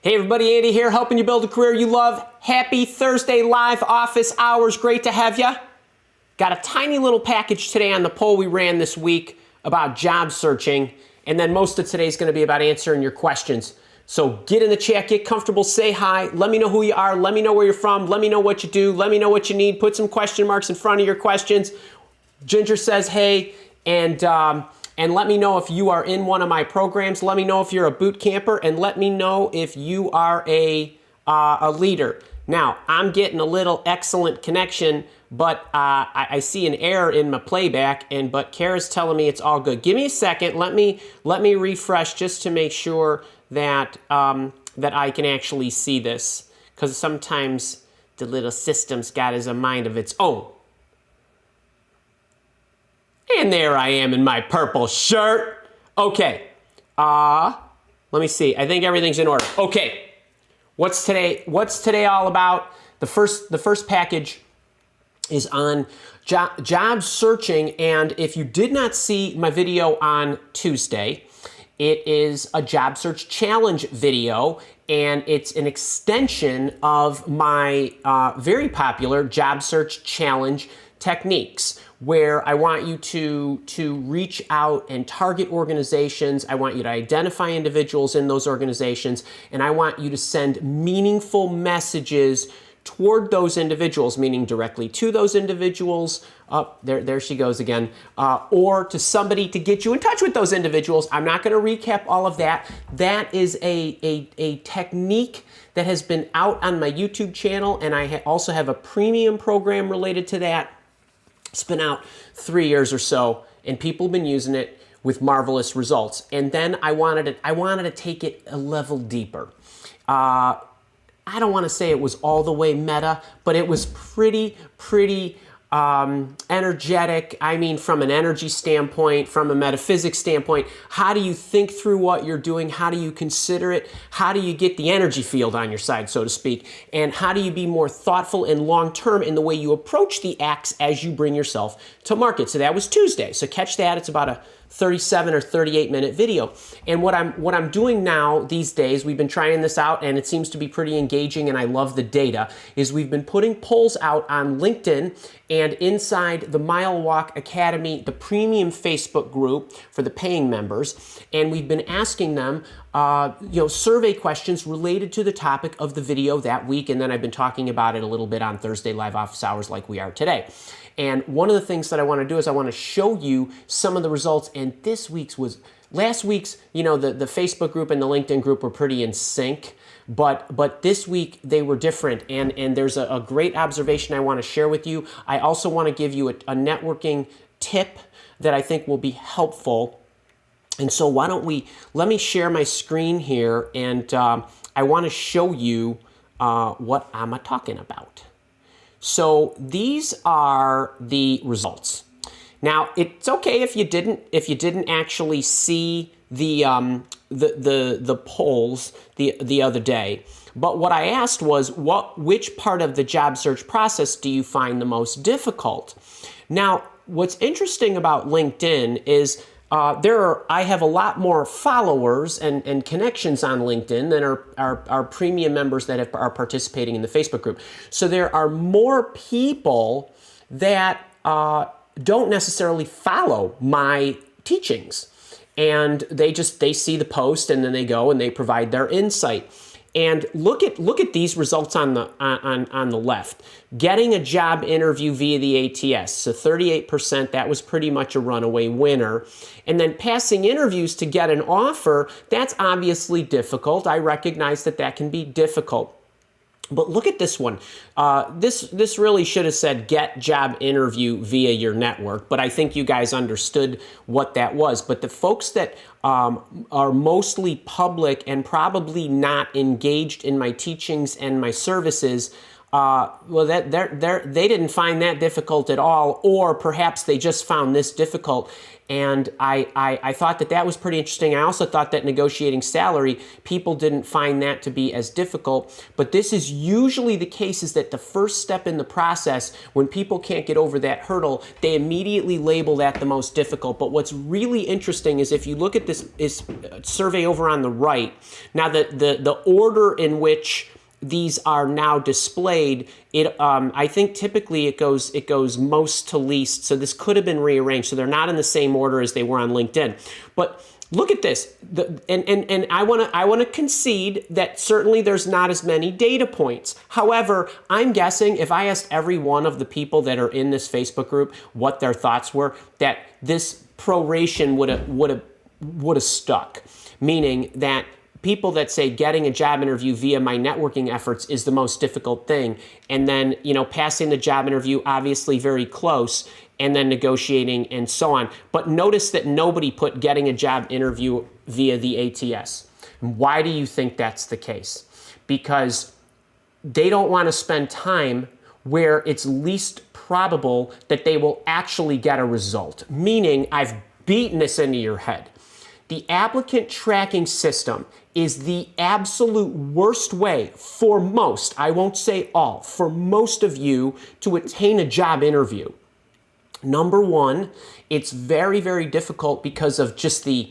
Hey everybody, Andy here, helping you build a career you love. Happy Thursday, live office hours. Great to have you. Got a tiny little package today on the poll we ran this week about job searching, and then most of today is going to be about answering your questions. So get in the chat, get comfortable, say hi, let me know who you are, let me know where you're from, let me know what you do, let me know what you need, put some question marks in front of your questions. Ginger says hey, and let me know if you are in one of my programs. Let me know if you're a boot camper, and let me know if you are a leader. Now, I'm getting a little excellent connection, but I see an error in my playback, but Kara's telling me it's all good. Give me a second. Let me refresh just to make sure that that I can actually see this, because sometimes the little system's got a mind of its own. And there I am in my purple shirt. Okay, let me see. I think everything's in order. Okay, what's today all about? The first package is on job searching, and if you did not see my video on Tuesday, it is a job search challenge video, and it's an extension of my very popular job search challenge techniques, where I want you to reach out and target organizations. I want you to identify individuals in those organizations, and I want you to send meaningful messages toward those individuals, meaning directly to those individuals. There she goes again. Or to somebody to get you in touch with those individuals. I'm not going to recap all of that. That is a technique that has been out on my YouTube channel, and I also have a premium program related to that. It's been out 3 years or so, and people have been using it with marvelous results. And then I wanted to take it a level deeper. I don't want to say it was all the way meta, but it was pretty energetic. I mean, from an energy standpoint, from a metaphysics standpoint, how do you think through what you're doing? How do you consider it? How do you get the energy field on your side, so to speak? And how do you be more thoughtful and long-term in the way you approach the acts as you bring yourself to market? So that was Tuesday. So catch that. It's about a 37 or 38 minute video. And what I'm doing now these days, we've been trying this out and it seems to be pretty engaging, and I love the data, is we've been putting polls out on LinkedIn and inside the Mile Walk Academy, the premium Facebook group for the paying members. And we've been asking them survey questions related to the topic of the video that week. And then I've been talking about it a little bit on Thursday live office hours like we are today. And one of the things that I want to do is I want to show you some of the results. And last week's, the Facebook group and the LinkedIn group were pretty in sync. But this week they were different, and there's a great observation I want to share with you. I also want to give you a networking tip that I think will be helpful. And so let me share my screen here, and I want to show you what I'm talking about. So these are the results. Now, it's okay if you didn't actually see the polls the other day. But what I asked was, which part of the job search process do you find the most difficult? Now, what's interesting about LinkedIn is I have a lot more followers and connections on LinkedIn than are premium members that are participating in the Facebook group. So there are more people that don't necessarily follow my teachings, and they see the post and then they go and they provide their insight. And look at these results on the left. Getting a job interview via the ATS, so 38%, that was pretty much a runaway winner. And then passing interviews to get an offer, that's obviously difficult. I recognize that can be difficult. But look at this one. This really should have said get job interview via your network, but I think you guys understood what that was. But the folks that are mostly public and probably not engaged in my teachings and my services, they didn't find that difficult at all, or perhaps they just found this difficult. And I thought that was pretty interesting. I also thought that negotiating salary, people didn't find that to be as difficult. But this is usually the case, is that the first step in the process, when people can't get over that hurdle, they immediately label that the most difficult. But what's really interesting is if you look at this survey over on the right, now the order in which these are now displayed, I think typically it goes most to least. So this could have been rearranged. So they're not in the same order as they were on LinkedIn. But look at this. And I want to concede that certainly there's not as many data points. However, I'm guessing if I asked every one of the people that are in this Facebook group what their thoughts were, that this proration would have stuck. Meaning that people that say getting a job interview via my networking efforts is the most difficult thing, and then, passing the job interview, obviously very close, and then negotiating and so on. But notice that nobody put getting a job interview via the ATS. Why do you think that's the case? Because they don't want to spend time where it's least probable that they will actually get a result. Meaning, I've beaten this into your head. The applicant tracking system is the absolute worst way for most, I won't say all, for most of you to attain a job interview. Number one, it's very, very difficult because of just the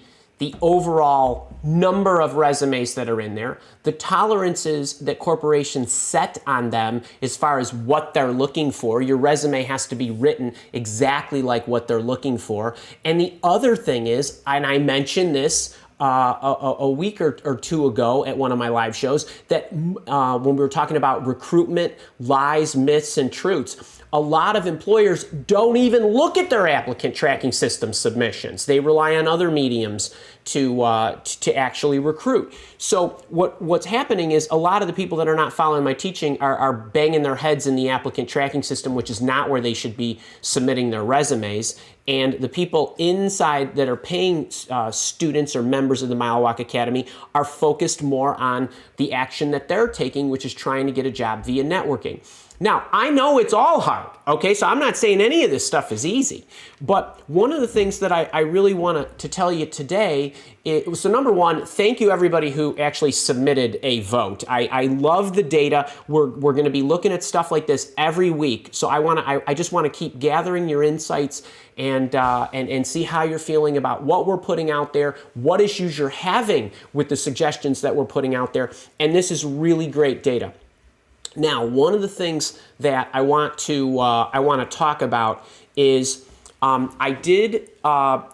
overall number of resumes that are in there, the tolerances that corporations set on them as far as what they're looking for. Your resume has to be written exactly like what they're looking for. And the other thing is, and I mentioned this a week or two ago at one of my live shows, that when we were talking about recruitment, lies, myths, and truths, a lot of employers don't even look at their applicant tracking system submissions. They rely on other mediums to actually recruit. So what's happening is a lot of the people that are not following my teaching are banging their heads in the applicant tracking system, which is not where they should be submitting their resumes. And the people inside that are paying students or members of the Mile Walk Academy are focused more on the action that they're taking, which is trying to get a job via networking. Now, I know it's all hard, okay? So I'm not saying any of this stuff is easy. But one of the things that I really want to tell you today is, so number one, thank you everybody who actually submitted a vote. I love the data. We're going to be looking at stuff like this every week. So I just want to keep gathering your insights and see how you're feeling about what we're putting out there, what issues you're having with the suggestions that we're putting out there. And this is really great data. Now, one of the things that I want to talk about is I did,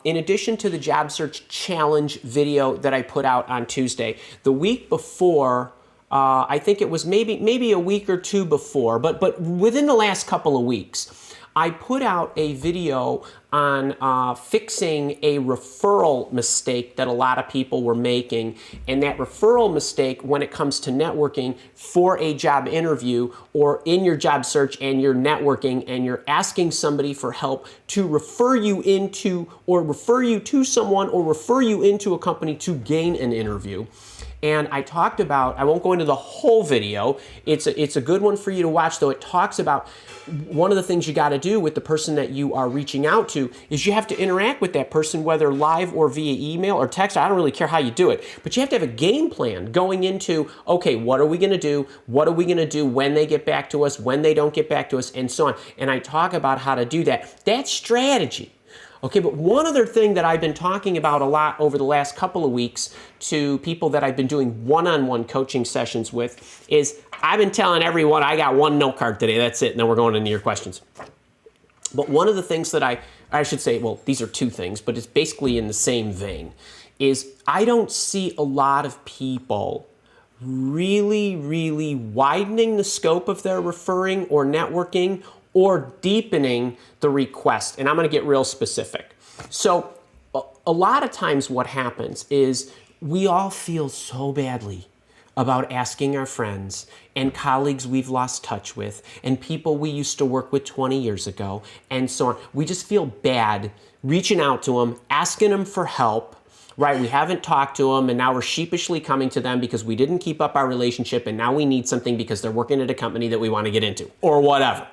in addition to the Job Search Challenge video that I put out on Tuesday, the week before, I think it was maybe a week or two before, but within the last couple of weeks, I put out a video on fixing a referral mistake that a lot of people were making. And that referral mistake, when it comes to networking for a job interview or in your job search and you're networking and you're asking somebody for help to refer you into or refer you to someone or refer you into a company to gain an interview. And I talked about, I won't go into the whole video, it's a good one for you to watch, though. It talks about one of the things you got to do with the person that you are reaching out to is you have to interact with that person, whether live or via email or text. I don't really care how you do it, but you have to have a game plan going into, okay, what are we going to do? What are we going to do when they get back to us, when they don't get back to us, and so on. And I talk about how to do that. That's strategy. Okay, but one other thing that I've been talking about a lot over the last couple of weeks to people that I've been doing one-on-one coaching sessions with is I've been telling everyone I got one note card today, that's it, and then we're going into your questions. But one of the things that I should say, well, these are two things, but it's basically in the same vein, is I don't see a lot of people really, really widening the scope of their referring or networking or deepening the request. And I'm going to get real specific. So a lot of times what happens is we all feel so badly about asking our friends and colleagues we've lost touch with and people we used to work with 20 years ago and so on. We just feel bad reaching out to them, asking them for help, right? We haven't talked to them and now we're sheepishly coming to them because we didn't keep up our relationship and now we need something because they're working at a company that we want to get into or whatever.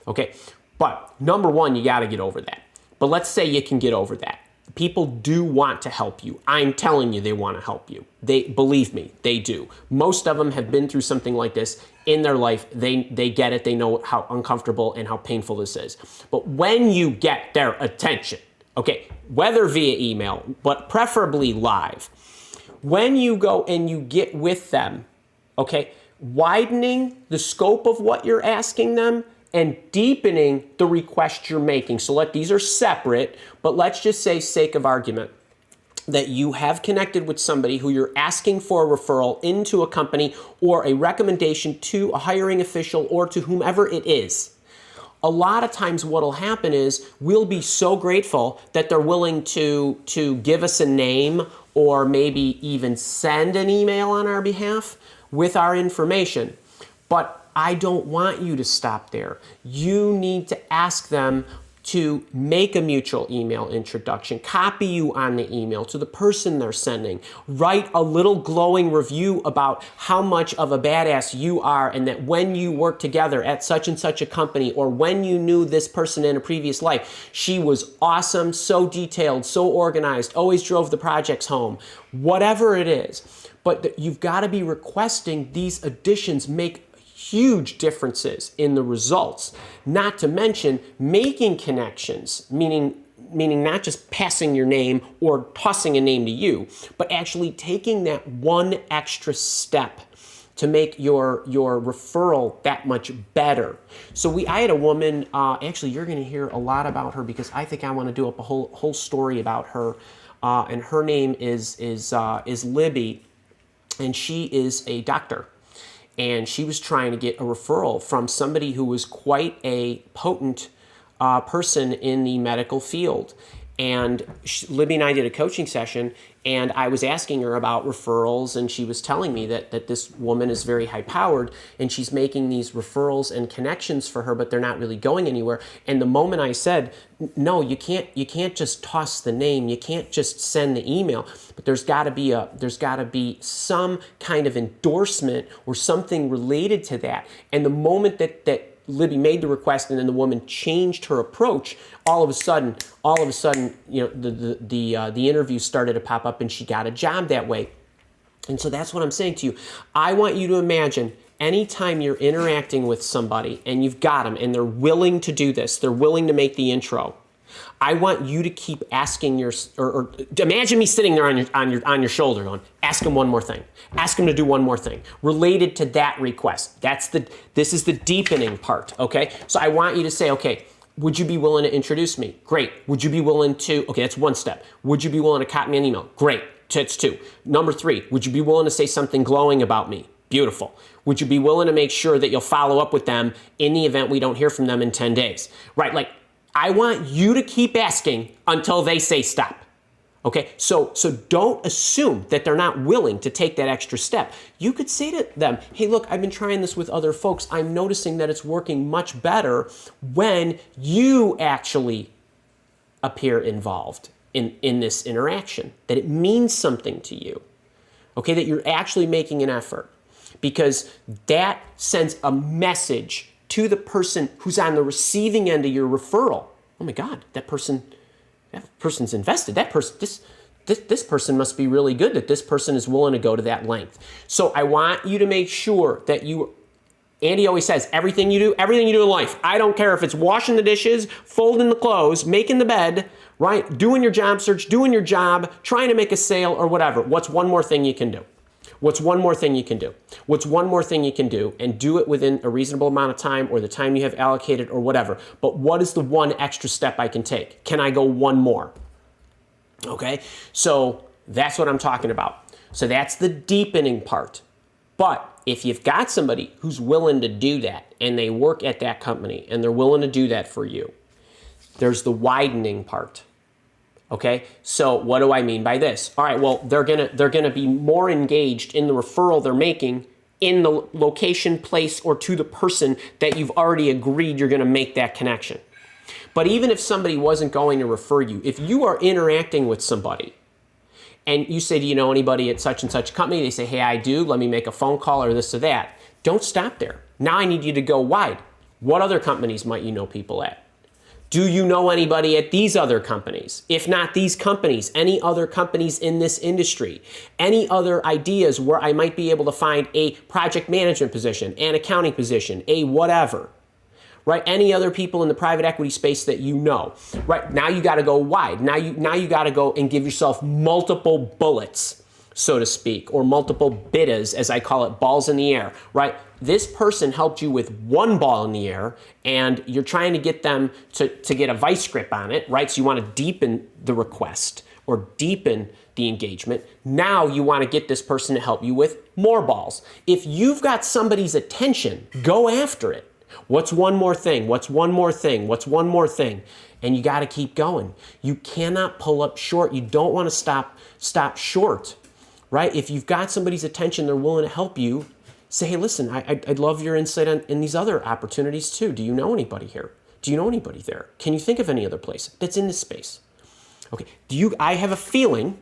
Okay, but number one, you got to get over that. But let's say you can get over that. People do want to help you. I'm telling you, they want to help you. Believe me, they do. Most of them have been through something like this in their life. They get it. They know how uncomfortable and how painful this is. But when you get their attention, okay, whether via email, but preferably live, when you go and you get with them, okay, widening the scope of what you're asking them and deepening the request you're making. So these are separate, but let's just say, sake of argument, that you have connected with somebody who you're asking for a referral into a company or a recommendation to a hiring official or to whomever it is. A lot of times what'll happen is we'll be so grateful that they're willing to give us a name or maybe even send an email on our behalf with our information. But I don't want you to stop there. You need to ask them to make a mutual email introduction, copy you on the email to the person they're sending, write a little glowing review about how much of a badass you are and that when you worked together at such and such a company or when you knew this person in a previous life, she was awesome, so detailed, so organized, always drove the projects home, whatever it is. But you've got to be requesting these additions make huge differences in the results, not to mention making connections, meaning not just passing your name or tossing a name to you, but actually taking that one extra step to make your referral that much better. So I had a woman, actually you're gonna hear a lot about her because I think I wanna do up a whole story about her, and her name is Libby, and she is a doctor. And she was trying to get a referral from somebody who was quite a potent person in the medical field. And Libby and I did a coaching session, and I was asking her about referrals, and she was telling me that this woman is very high-powered, and she's making these referrals and connections for her, but they're not really going anywhere. And the moment I said, no, you can't just toss the name, you can't just send the email, but there's got to be some kind of endorsement or something related to that. And the moment that Libby made the request and then the woman changed her approach, all of a sudden, you know, the interviews started to pop up and she got a job that way. And so that's what I'm saying to you. I want you to imagine anytime you're interacting with somebody and you've got them and they're willing to do this, they're willing to make the intro, I want you to keep asking or imagine me sitting there on your shoulder going, ask him one more thing. Ask him to do one more thing related to that request. This is the deepening part, okay? So I want you to say, okay, would you be willing to introduce me? Great. Would you be willing to, okay, that's one step. Would you be willing to copy me an email? Great. That's 2. Number 3, would you be willing to say something glowing about me? Beautiful. Would you be willing to make sure that you'll follow up with them in the event we don't hear from them in 10 days? Right, I want you to keep asking until they say stop. Okay, so don't assume that they're not willing to take that extra step. You could say to them, hey, look, I've been trying this with other folks. I'm noticing that it's working much better when you actually appear involved in this interaction, that it means something to you, okay, that you're actually making an effort, because that sends a message to the person who's on the receiving end of your referral. Oh my God, that person's invested. This person must be really good, that this person is willing to go to that length. So I want you to make sure that Andy always says, everything you do in life, I don't care if it's washing the dishes, folding the clothes, making the bed, right? Doing your job search, doing your job, trying to make a sale or whatever. What's one more thing you can do? What's one more thing you can do? What's one more thing you can do, and do it within a reasonable amount of time or the time you have allocated or whatever. But what is the one extra step I can take? Can I go one more? Okay, so that's what I'm talking about. So that's the deepening part. But if you've got somebody who's willing to do that and they work at that company and they're willing to do that for you, there's the widening part. Okay, so what do I mean by this? All right, well, they're gonna be more engaged in the referral they're making in the location, place, or to the person that you've already agreed you're gonna make that connection. But even if somebody wasn't going to refer you, if you are interacting with somebody and you say, do you know anybody at such and such company? They say, hey, I do, let me make a phone call or this or that. Don't stop there. Now I need you to go wide. What other companies might you know people at? Do you know anybody at these other companies? If not these companies, any other companies in this industry? Any other ideas where I might be able to find a project management position, an accounting position, a whatever? Right? Any other people in the private equity space that you know? Right? Now you got to go wide. Now you got to go and give yourself multiple bullets, so to speak, or multiple bitas, as I call it, balls in the air, right? This person helped you with one ball in the air, and you're trying to get them to get a vice grip on it, right? So you want to deepen the request or deepen the engagement. Now you want to get this person to help you with more balls. If you've got somebody's attention, go after it. What's one more thing? What's one more thing? What's one more thing? And you got to keep going. You cannot pull up short. You don't want to stop short, right? If you've got somebody's attention, they're willing to help you. Say, hey, listen, I'd love your insight in these other opportunities too. Do you know anybody here? Do you know anybody there? Can you think of any other place that's in this space? Okay, I have a feeling,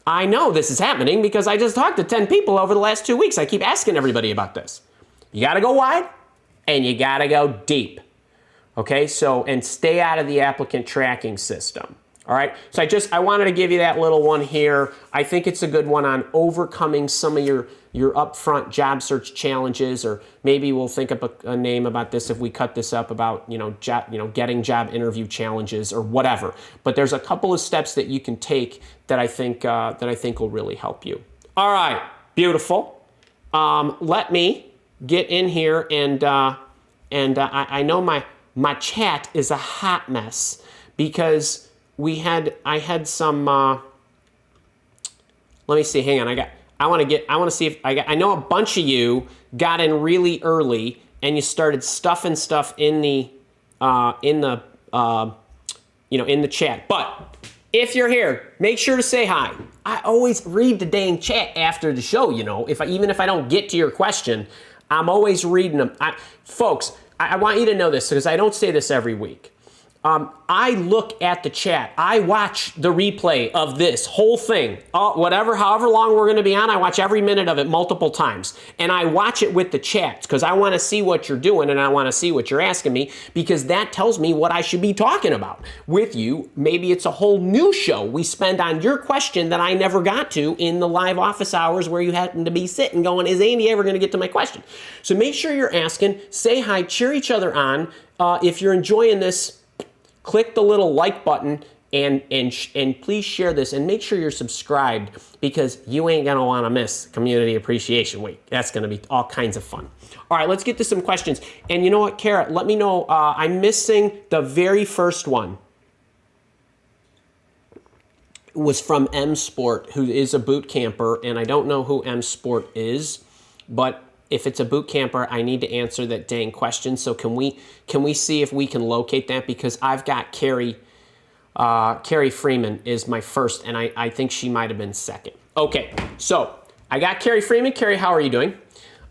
I know this is happening because I just talked to 10 people over the last 2 weeks. I keep asking everybody about this. You gotta go wide and you gotta go deep. Okay, so, and stay out of the applicant tracking system. All right, so I wanted to give you that little one here. I think it's a good one on overcoming some of your upfront job search challenges, or maybe we'll think up a name about this if we cut this up about getting job interview challenges or whatever. But there's a couple of steps that you can take that I think will really help you. All right, beautiful. Let me get in here and I know my chat is a hot mess because I had some, let me see, hang on, I want to see if I know a bunch of you got in really early and you started stuffing stuff in the chat. But if you're here, make sure to say hi. I always read the dang chat after the show, even if I don't get to your question, I'm always reading them. Folks, I want you to know this because I don't say this every week. I look at the chat. I watch the replay of this whole thing, however long we're going to be on. I watch every minute of it multiple times, and I watch it with the chat because I want to see what you're doing and I want to see what you're asking me because that tells me what I should be talking about with you. Maybe it's a whole new show we spend on your question that I never got to in the live office hours where you happen to be sitting going, is Andy ever going to get to my question? So make sure you're asking, say hi, cheer each other on. If you're enjoying this, click the little like button and please share this and make sure you're subscribed because you ain't gonna wanna miss Community Appreciation Week. That's gonna be all kinds of fun. All right, let's get to some questions. And you know what, Kara, let me know, I'm missing the very first one. It was from M Sport, who is a boot camper, and I don't know who M Sport is, but if it's a boot camper, I need to answer that dang question. So can we see if we can locate that? Because I've got Carrie Freeman is my first, and I think she might have been second. Okay, so I got Carrie Freeman. Carrie, how are you doing?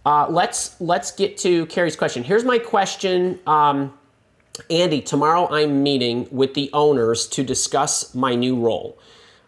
Let's get to Carrie's question. Here's my question. Andy, tomorrow I'm meeting with the owners to discuss my new role.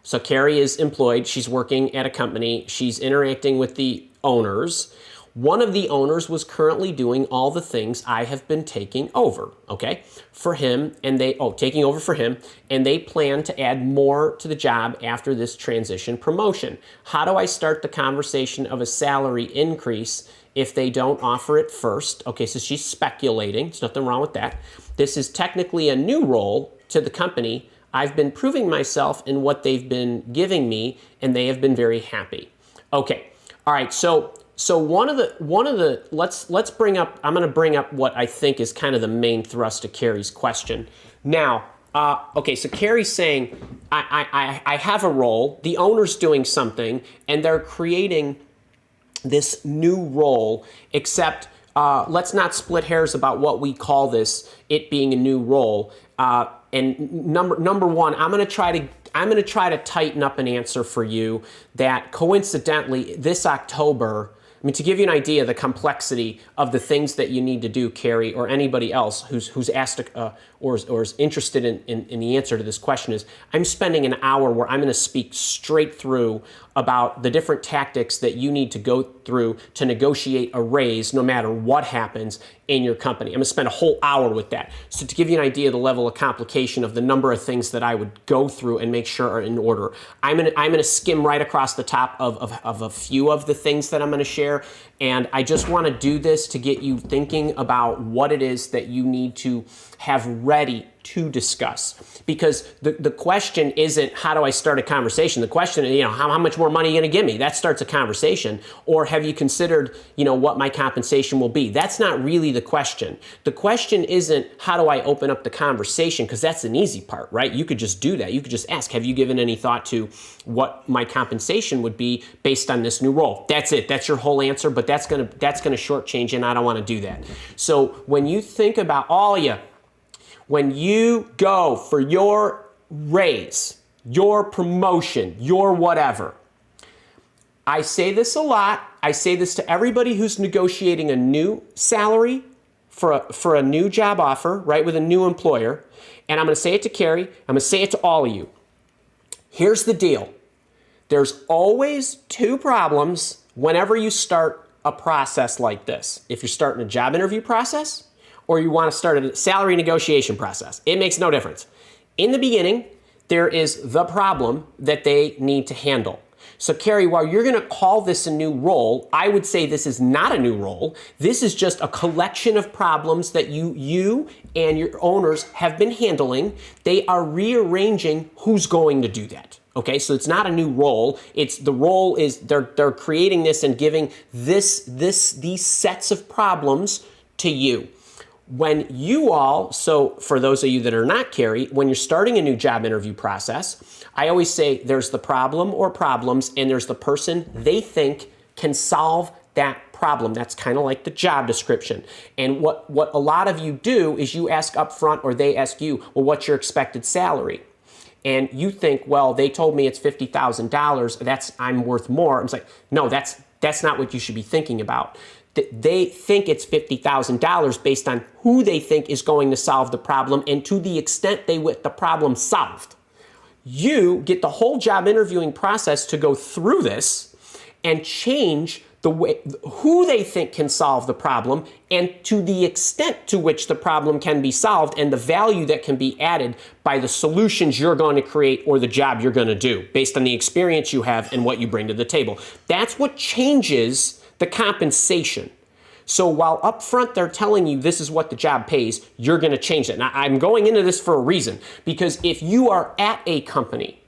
So Carrie is employed. She's working at a company. She's interacting with the owners. One of the owners was currently doing all the things I have been taking over, okay, for him, and taking over for him, and they plan to add more to the job after this transition promotion. How do I start the conversation of a salary increase if they don't offer it first? Okay, so she's speculating. There's nothing wrong with that. This is technically a new role to the company. I've been proving myself in what they've been giving me, and they have been very happy. Okay, all right, so one of the let's bring up, I'm going to bring up what I think is kind of the main thrust of Carrie's question. Now, okay, so Carrie's saying, I have a role, the owner's doing something, and they're creating this new role, except let's not split hairs about what we call this, it being a new role. And number one, I'm going to try to tighten up an answer for you that coincidentally this October, I mean, to give you an idea of the complexity of the things that you need to do, Carrie, or anybody else who's asked or is interested in the answer to this question is, I'm spending an hour where I'm going to speak straight through about the different tactics that you need to go through to negotiate a raise no matter what happens in your company. I'm going to spend a whole hour with that. So to give you an idea of the level of complication of the number of things that I would go through and make sure are in order, I'm going to skim right across the top of a few of the things that I'm going to share. And I just want to do this to get you thinking about what it is that you need to have ready to discuss. Because the question isn't, how do I start a conversation? The question is, how much more money are you going to give me? That starts a conversation. Or have you considered, what my compensation will be? That's not really the question. The question isn't, how do I open up the conversation? Because that's an easy part, right? You could just do that. You could just ask, have you given any thought to what my compensation would be based on this new role? That's it. That's your whole answer, but that's gonna shortchange, and I don't want to do that. So when you think about when you go for your raise, your promotion, your whatever, I say this a lot. I say this to everybody who's negotiating a new salary for a new job offer, right, with a new employer. And I'm going to say it to Carrie. I'm going to say it to all of you. Here's the deal. There's always two problems whenever you start a process like this. If you're starting a job interview process or you want to start a salary negotiation process, it makes no difference. In the beginning, there is the problem that they need to handle. So Carrie, while you're going to call this a new role, I would say this is not a new role. This is just a collection of problems that you and your owners have been handling. They are rearranging who's going to do that. Okay, so it's not a new role. The role is they're creating this and giving these sets of problems to you. When you all, so for those of you that are not Carrie, when you're starting a new job interview process, I always say there's the problem or problems and there's the person they think can solve that problem. That's kind of like the job description. And what a lot of you do is you ask up front, or they ask you, well, what's your expected salary? And you think, well, they told me it's $50,000. I'm worth more. I'm like, no, that's not what you should be thinking about. They think it's $50,000 based on who they think is going to solve the problem and to the extent they want the problem solved. You get the whole job interviewing process to go through this and change the way who they think can solve the problem and to the extent to which the problem can be solved and the value that can be added by the solutions you're going to create or the job you're going to do based on the experience you have and what you bring to the table. That's what changes the compensation. So while up front they're telling you this is what the job pays, you're going to change it. Now, I'm going into this for a reason, because if you are at a company,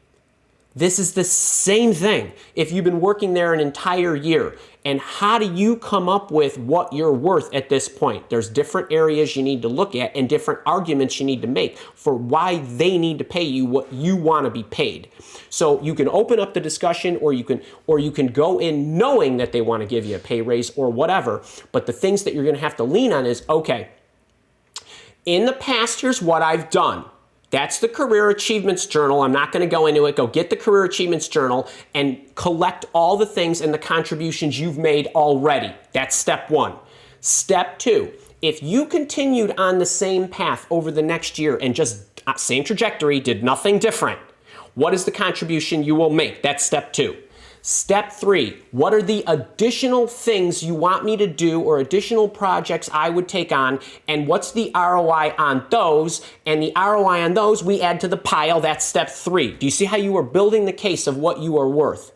this is the same thing. If you've been working there an entire year, and how do you come up with what you're worth at this point? There's different areas you need to look at and different arguments you need to make for why they need to pay you what you want to be paid. So you can open up the discussion, or you can go in knowing that they want to give you a pay raise or whatever. But the things that you're going to have to lean on is, okay, in the past, here's what I've done. That's the Career Achievements Journal. I'm not going to go into it. Go get the Career Achievements Journal and collect all the things and the contributions you've made already. That's step one. Step two, if you continued on the same path over the next year and just same trajectory, did nothing different, what is the contribution you will make? That's step two. Step three, what are the additional things you want me to do or additional projects I would take on, and what's the ROI on those? And the ROI on those we add to the pile. That's step three. Do you see how you are building the case of what you are worth?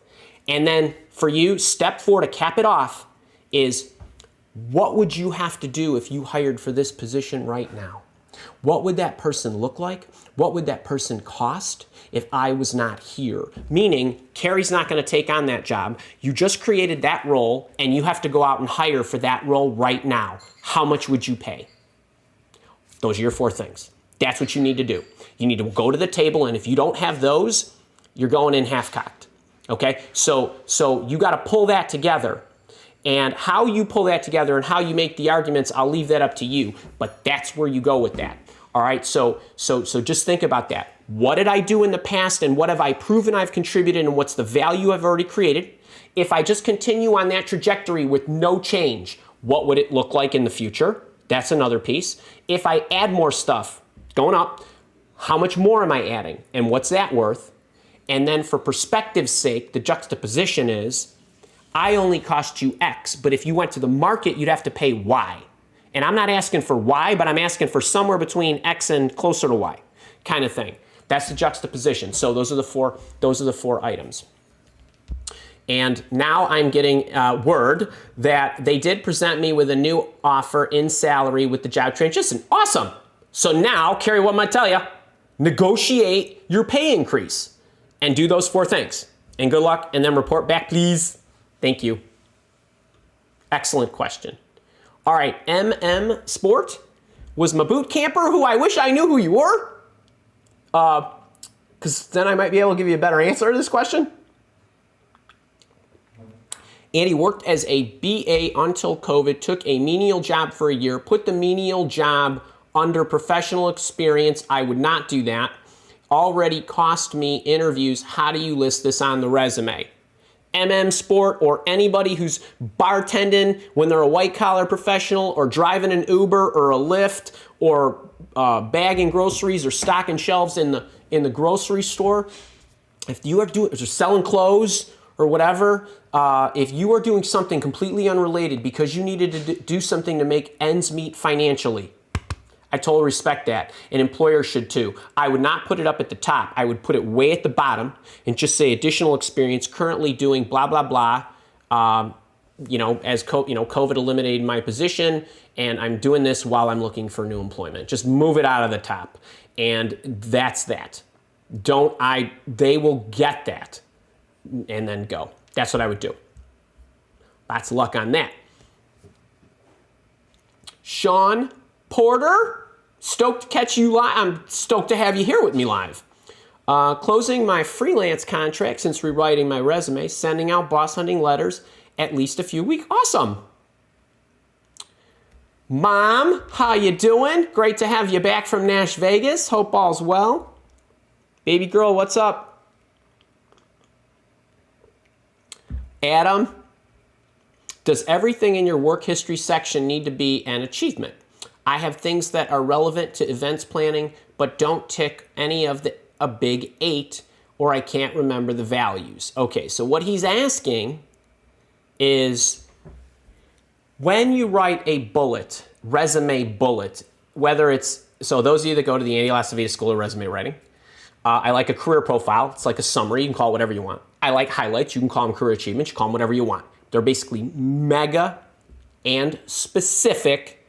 And then for you, step four, to cap it off, is what would you have to do if you hired for this position right now? What would that person look like? What would that person cost if I was not here? Meaning, Carrie's not going to take on that job. You just created that role, and you have to go out and hire for that role right now. How much would you pay? Those are your four things. That's what you need to do. You need to go to the table, and if you don't have those, you're going in half-cocked. Okay? So you got to pull that together. And how you pull that together and how you make the arguments, I'll leave that up to you. But that's where you go with that. All right, so just think about that. What did I do in the past, and what have I proven I've contributed, and what's the value I've already created? If I just continue on that trajectory with no change, what would it look like in the future? That's another piece. If I add more stuff going up, how much more am I adding, and what's that worth? And then for perspective's sake, the juxtaposition is, I only cost you X, but if you went to the market, you'd have to pay Y. And I'm not asking for Y, but I'm asking for somewhere between X and closer to Y kind of thing. That's the juxtaposition. So those are the four items. And now I'm getting word that they did present me with a new offer in salary with the job transition. Awesome. So now, Carrie, what am I tell you? Negotiate your pay increase and do those 4 things. And good luck, and then report back, please. Thank you. Excellent question. All right, Sport was my boot camper, who I wish I knew who you were. Because then I might be able to give you a better answer to this question. Andy worked as a BA until COVID, took a menial job for a year, put the menial job under professional experience. I would not do that. Already cost me interviews. How do you list this on the resume? Sport, or anybody who's bartending when they're a white collar professional, or driving an Uber or a Lyft, or bagging groceries or stocking shelves in the grocery store. If you are doing, or selling clothes or whatever, if you are doing something completely unrelated because you needed to do something to make ends meet financially, I totally respect that. And employers should too. I would not put it up at the top. I would put it way at the bottom and just say additional experience, currently doing blah, blah, blah. As COVID eliminated my position, and I'm doing this while I'm looking for new employment. Just move it out of the top. And that's that. They will get that and then go. That's what I would do. Lots of luck on that. Sean Porter, stoked to catch you live. I'm stoked to have you here with me live. Closing my freelance contract since rewriting my resume, sending out boss hunting letters at least a few weeks. Awesome. Mom, how you doing? Great to have you back from Nash Vegas. Hope all's well. Baby girl, what's up? Adam, does everything in your work history section need to be an achievement? I have things that are relevant to events planning, but don't tick any of a big 8, or I can't remember the values. Okay, so what he's asking is, when you write a bullet, resume bullet, whether it's, so those of you that go to the Andrew LaCivita School of Resume Writing, I like a career profile. It's like a summary. You can call it whatever you want. I like highlights. You can call them career achievements. You call them whatever you want. They're basically mega and specific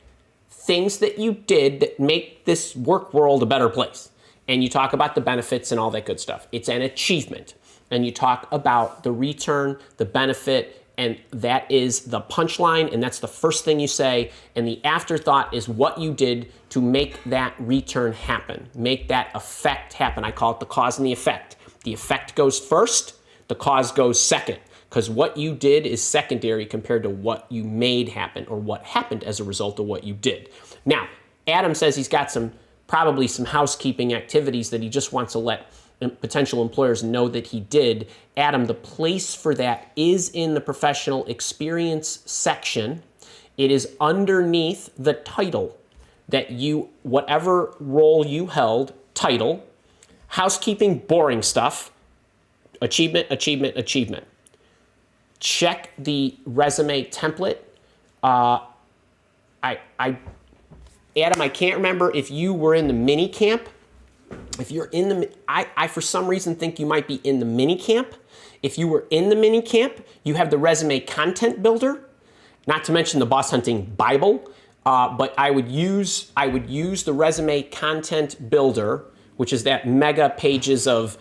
things that you did that make this work world a better place. And you talk about the benefits and all that good stuff. It's an achievement. And you talk about the return, the benefit, and that is the punchline, and that's the first thing you say. And the afterthought is what you did to make that return happen, make that effect happen. I call it the cause and the effect. The effect goes first, the cause goes second, because what you did is secondary compared to what you made happen or what happened as a result of what you did. Now, Adam says he's got probably some housekeeping activities that he just wants to let potential employers know that he did. Adam, the place for that is in the professional experience section. It is underneath the title that whatever role you held, title, housekeeping, boring stuff, achievement, achievement, achievement. Check the resume template. Adam, I can't remember if you were in the mini camp. If you're in the, I for some reason think you might be in the mini camp. If you were in the mini camp, you have the resume content builder, not to mention the boss hunting Bible. But I would use the resume content builder, which is that mega pages of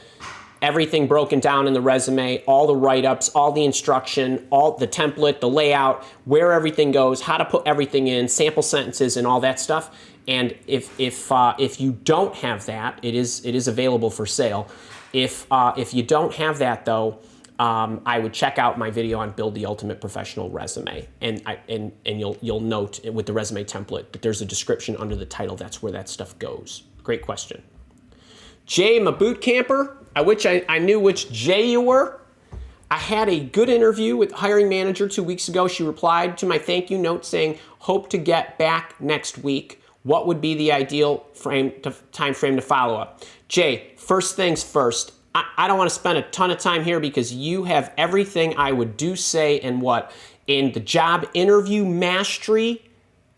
everything broken down in the resume, all the write-ups, all the instruction, all the template, the layout, where everything goes, how to put everything in, sample sentences, and all that stuff. And if you don't have that, it is available for sale. If you don't have that though, I would check out my video on Build the Ultimate Professional Resume, and you'll note with the resume template that there's a description under the title. That's where that stuff goes. Great question. Jay, I'm a boot camper. I wish I knew which Jay you were. I had a good interview with the hiring manager 2 weeks ago. She replied to my thank you note saying, hope to get back next week. What would be the ideal time frame to follow up? Jay, first things first, I don't want to spend a ton of time here because you have everything I would do, say, and what in the job interview mastery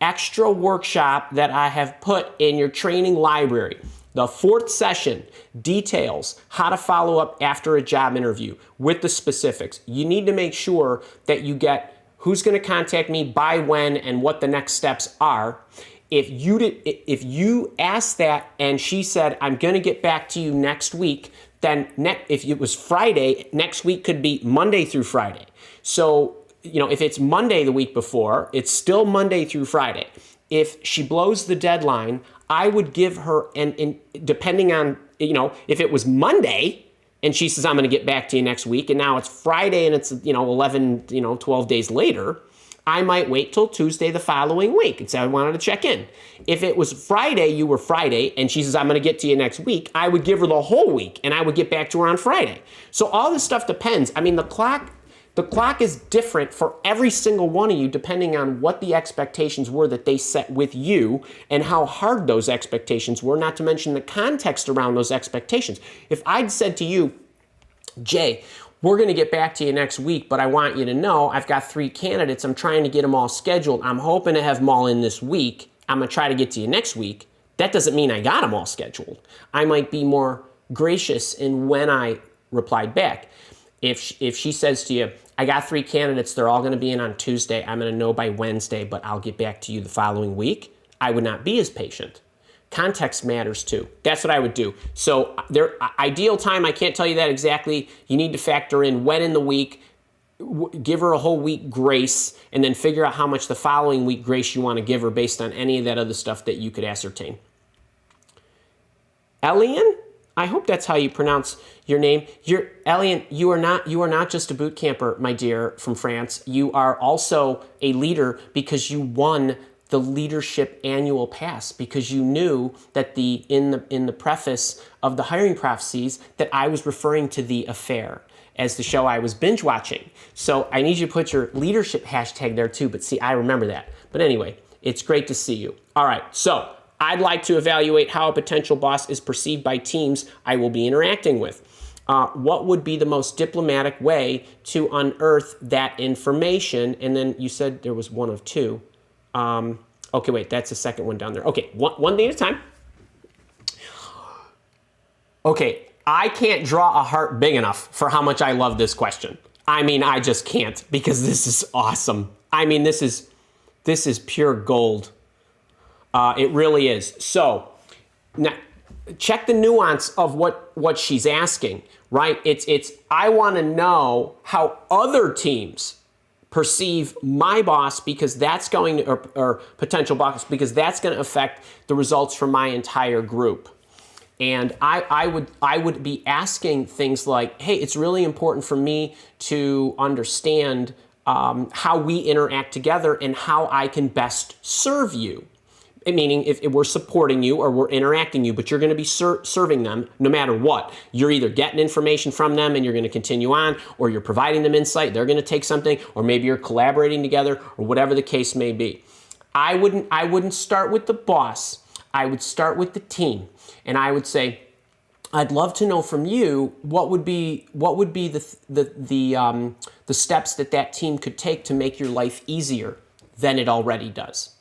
extra workshop that I have put in your training library. The 4th session details how to follow up after a job interview with the specifics. You need to make sure that you get who's going to contact me, by when, and what the next steps are. If you asked that and she said, I'm going to get back to you next week, then if it was Friday, next week could be Monday through Friday. So, if it's Monday the week before, it's still Monday through Friday. If she blows the deadline, I would give her, and depending on, if it was Monday and she says, I'm going to get back to you next week, and now it's Friday and it's, 11, 12 days later, I might wait till Tuesday the following week and say I wanted to check in. If it was Friday, you were Friday, and she says, I'm going to get to you next week, I would give her the whole week, and I would get back to her on Friday. So all this stuff depends. I mean, the clock is different for every single one of you depending on what the expectations were that they set with you and how hard those expectations were, not to mention the context around those expectations. If I'd said to you, Jay, we're going to get back to you next week, but I want you to know I've got 3 candidates. I'm trying to get them all scheduled. I'm hoping to have them all in this week. I'm going to try to get to you next week. That doesn't mean I got them all scheduled. I might be more gracious in when I replied back. If she says to you, I got 3 candidates, they're all going to be in on Tuesday, I'm going to know by Wednesday, but I'll get back to you the following week, I would not be as patient. Context matters too. That's what I would do. So their ideal time, I can't tell you that exactly. You need to factor in when in the week, give her a whole week grace, and then figure out how much the following week grace you want to give her based on any of that other stuff that you could ascertain. Elian? I hope that's how you pronounce your name. Elian, you are not just a boot camper, my dear, from France. You are also a leader because you won the leadership annual pass, because you knew that in the preface of the hiring prophecies that I was referring to The Affair as the show I was binge watching. So I need you to put your leadership hashtag there too, but see, I remember that. But anyway, it's great to see you. All right, so I'd like to evaluate how a potential boss is perceived by teams I will be interacting with. What would be the most diplomatic way to unearth that information? And then you said there was one of 2. Okay, wait, that's the second one down there. Okay, one thing at a time. Okay, I can't draw a heart big enough for how much I love this question. I mean, I just can't, because this is awesome. I mean, this is pure gold. It really is. So now check the nuance of what she's asking, right? It's I want to know how other teams perceive my boss, because that's going to, or potential boss, because that's going to affect the results for my entire group. And I would be asking things like, hey, it's really important for me to understand how we interact together and how I can best serve you. Meaning if we're supporting you or we're interacting you, but you're going to be serving them no matter what. You're either getting information from them and you're going to continue on, or you're providing them insight, they're going to take something, or maybe you're collaborating together, or whatever the case may be. I wouldn't start with the boss. I would start with the team. And I would say, I'd love to know from you what would be the steps that team could take to make your life easier than it already does.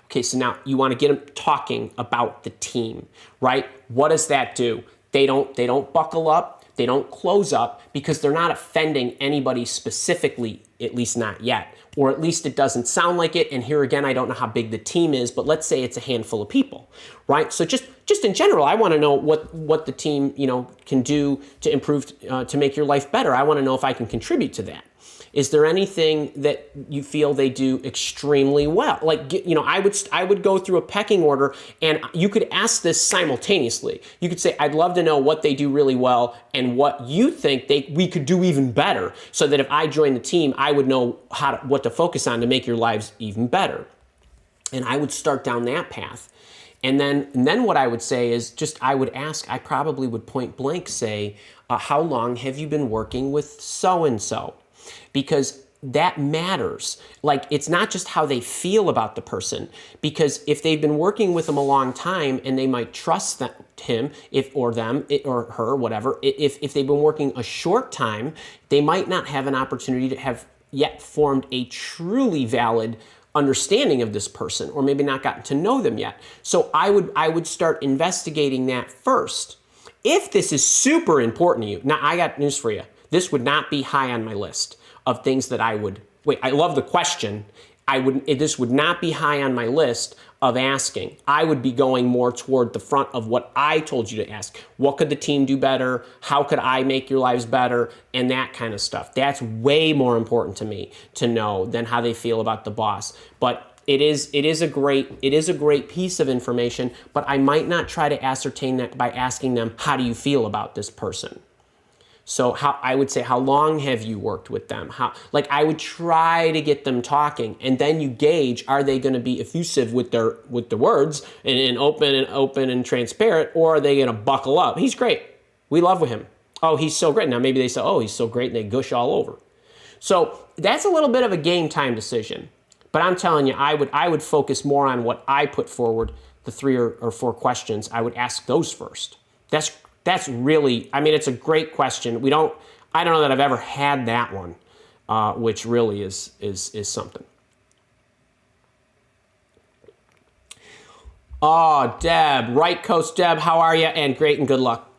Okay, so now you want to get them talking about the team, right? What does that do? They don't buckle up, they don't close up, because they're not offending anybody specifically, at least not yet. Or at least it doesn't sound like it. And here again, I don't know how big the team is, but let's say it's a handful of people, right? So just in general, I want to know what the team can do to improve, to make your life better. I want to know if I can contribute to that. Is there anything that you feel they do extremely well? Like, I would go through a pecking order, and you could ask this simultaneously. You could say, I'd love to know what they do really well and what you think we could do even better, so that if I join the team, I would know what to focus on to make your lives even better. And I would start down that path. And then what I would say is I probably would point blank say, how long have you been working with so-and-so? Because that matters. Like, it's not just how they feel about the person, because if they've been working with them a long time and they might trust him or them or her, whatever, if they've been working a short time, they might not have an opportunity to have yet formed a truly valid understanding of this person, or maybe not gotten to know them yet. So I would start investigating that first. If this is super important to you, now I got news for you. This would not be high on my list of things that I would, I love the question. This would not be high on my list of asking. I would be going more toward the front of what I told you to ask. What could the team do better? How could I make your lives better? And that kind of stuff. That's way more important to me to know than how they feel about the boss. But it is a great piece of information, but I might not try to ascertain that by asking them, how do you feel about this person? So I would say, how long have you worked with them? I would try to get them talking, and then you gauge, are they going to be effusive with their words and open and transparent, or are they going to buckle up? He's great. We love him. Oh, he's so great. Now maybe they say, oh, he's so great, and they gush all over. So that's a little bit of a game time decision. But I'm telling you, I would focus more on what I put forward, the 3 or 4 questions. I would ask those first. That's really, I mean, it's a great question. I don't know that I've ever had that one, which really is something. Oh, Deb, right coast Deb, how are you? And great and good luck.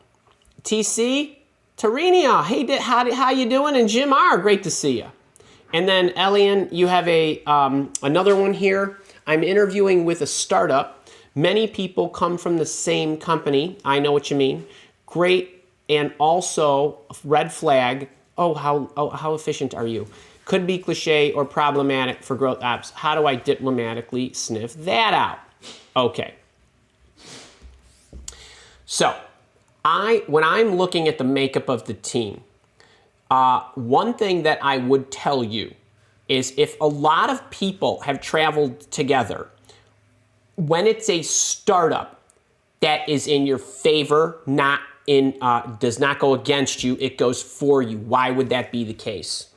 TC, Tarinia, hey, how you doing? And Jim R, great to see you. And then Elian, you have another one here. I'm interviewing with a startup. Many people come from the same company. I know what you mean. Great, and also red flag. Oh, how efficient are you? Could be cliche or problematic for growth apps. How do I diplomatically sniff that out? Okay. So, when I'm looking at the makeup of the team, one thing that I would tell you is, if a lot of people have traveled together, when it's a startup that is in your favor, does not go against you, it goes for you. Why would that be the case?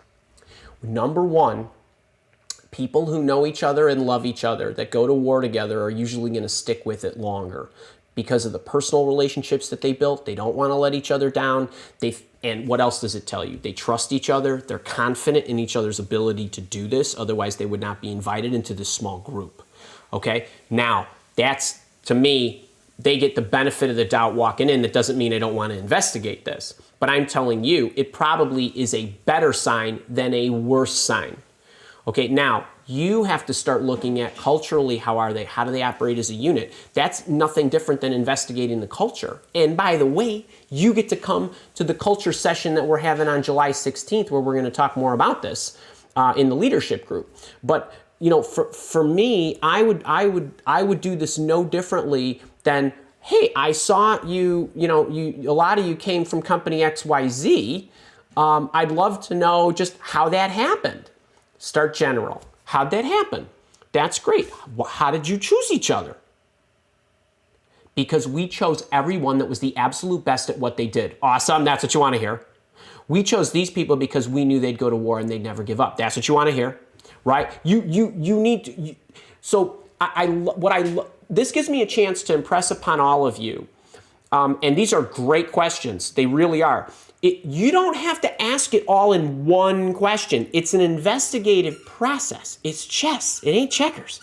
Number one, people who know each other and love each other, that go to war together, are usually going to stick with it longer because of the personal relationships that they built. They don't want to let each other down. And what else does it tell you? They trust each other. They're confident in each other's ability to do this. Otherwise, they would not be invited into this small group. Okay? Now, that's, to me, they get the benefit of the doubt walking in. That doesn't mean I don't want to investigate this. But I'm telling you, it probably is a better sign than a worse sign. Okay, now, you have to start looking at culturally, how do they operate as a unit? That's nothing different than investigating the culture. And by the way, you get to come to the culture session that we're having on July 16th, where we're going to talk more about this in the leadership group. But for me, I would do this no differently than, hey, I saw you, a lot of you came from company XYZ. I'd love to know just how that happened. Start general. How'd that happen? That's great. How did you choose each other? Because we chose everyone that was the absolute best at what they did. Awesome. That's what you want to hear. We chose these people because we knew they'd go to war and they'd never give up. That's what you want to hear, right? You need to. So this gives me a chance to impress upon all of you, and these are great questions. They really are. You don't have to ask it all in one question. It's an investigative process. It's chess. It ain't checkers,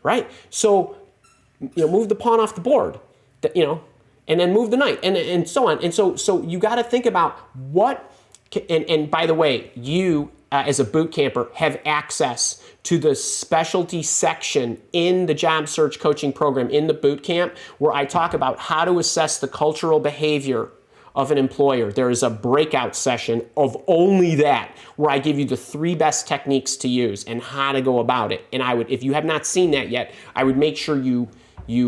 right? So, move the pawn off the board, and then move the knight, and so on. And so you got to think about what. And by the way, you as a boot camper have access to the specialty section in the job search coaching program in the boot camp, where I talk about how to assess the cultural behavior of an employer. There is a breakout session of only that, where I give you the 3 best techniques to use and how to go about it. And I would, if you have not seen that yet, I would make sure you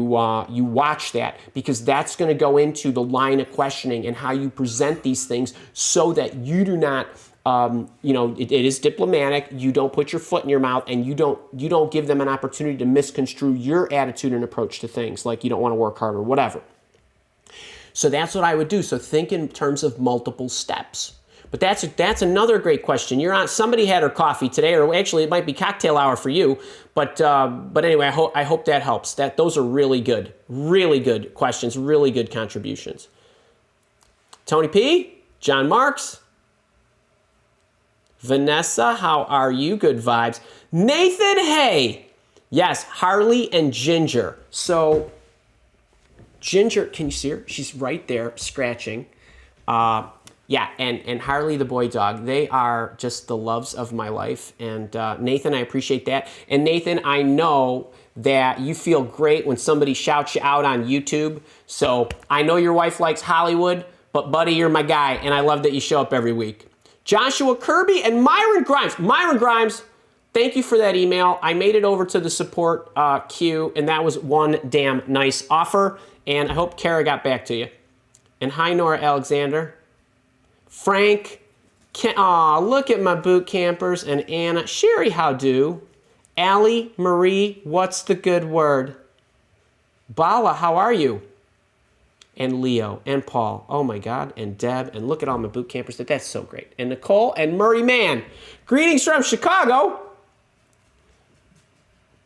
watch that, because that's going to go into the line of questioning and how you present these things so that you do not, it is diplomatic. You don't put your foot in your mouth, and you don't give them an opportunity to misconstrue your attitude and approach to things, like you don't want to work hard or whatever. So that's what I would do. So think in terms of multiple steps. But that's another great question. You're on. Somebody had her coffee today, or actually it might be cocktail hour for you. But anyway, I hope that helps. Those are really good questions, really good contributions. Tony P, John Marks, Vanessa, how are you? Good vibes. Nathan, hey, yes, Harley and Ginger. So Ginger, can you see her? She's right there scratching. Yeah, and Harley the boy dog, they are just the loves of my life. And Nathan, I appreciate that. And Nathan, I know that you feel great when somebody shouts you out on YouTube. So I know your wife likes Hollywood, but buddy, you're my guy, and I love that you show up every week. Joshua Kirby and Myron Grimes. Myron Grimes, thank you for that email. I made it over to the support queue, and that was one damn nice offer. And I hope Kara got back to you. And hi, Nora Alexander. Frank, look at my boot campers. And Anna, Sherry, how do? Allie, Marie, what's the good word? Bala, how are you? And Leo, and Paul, oh my God, and Deb, and look at all my boot campers. That's so great. And Nicole, and Murray Mann. Greetings from Chicago.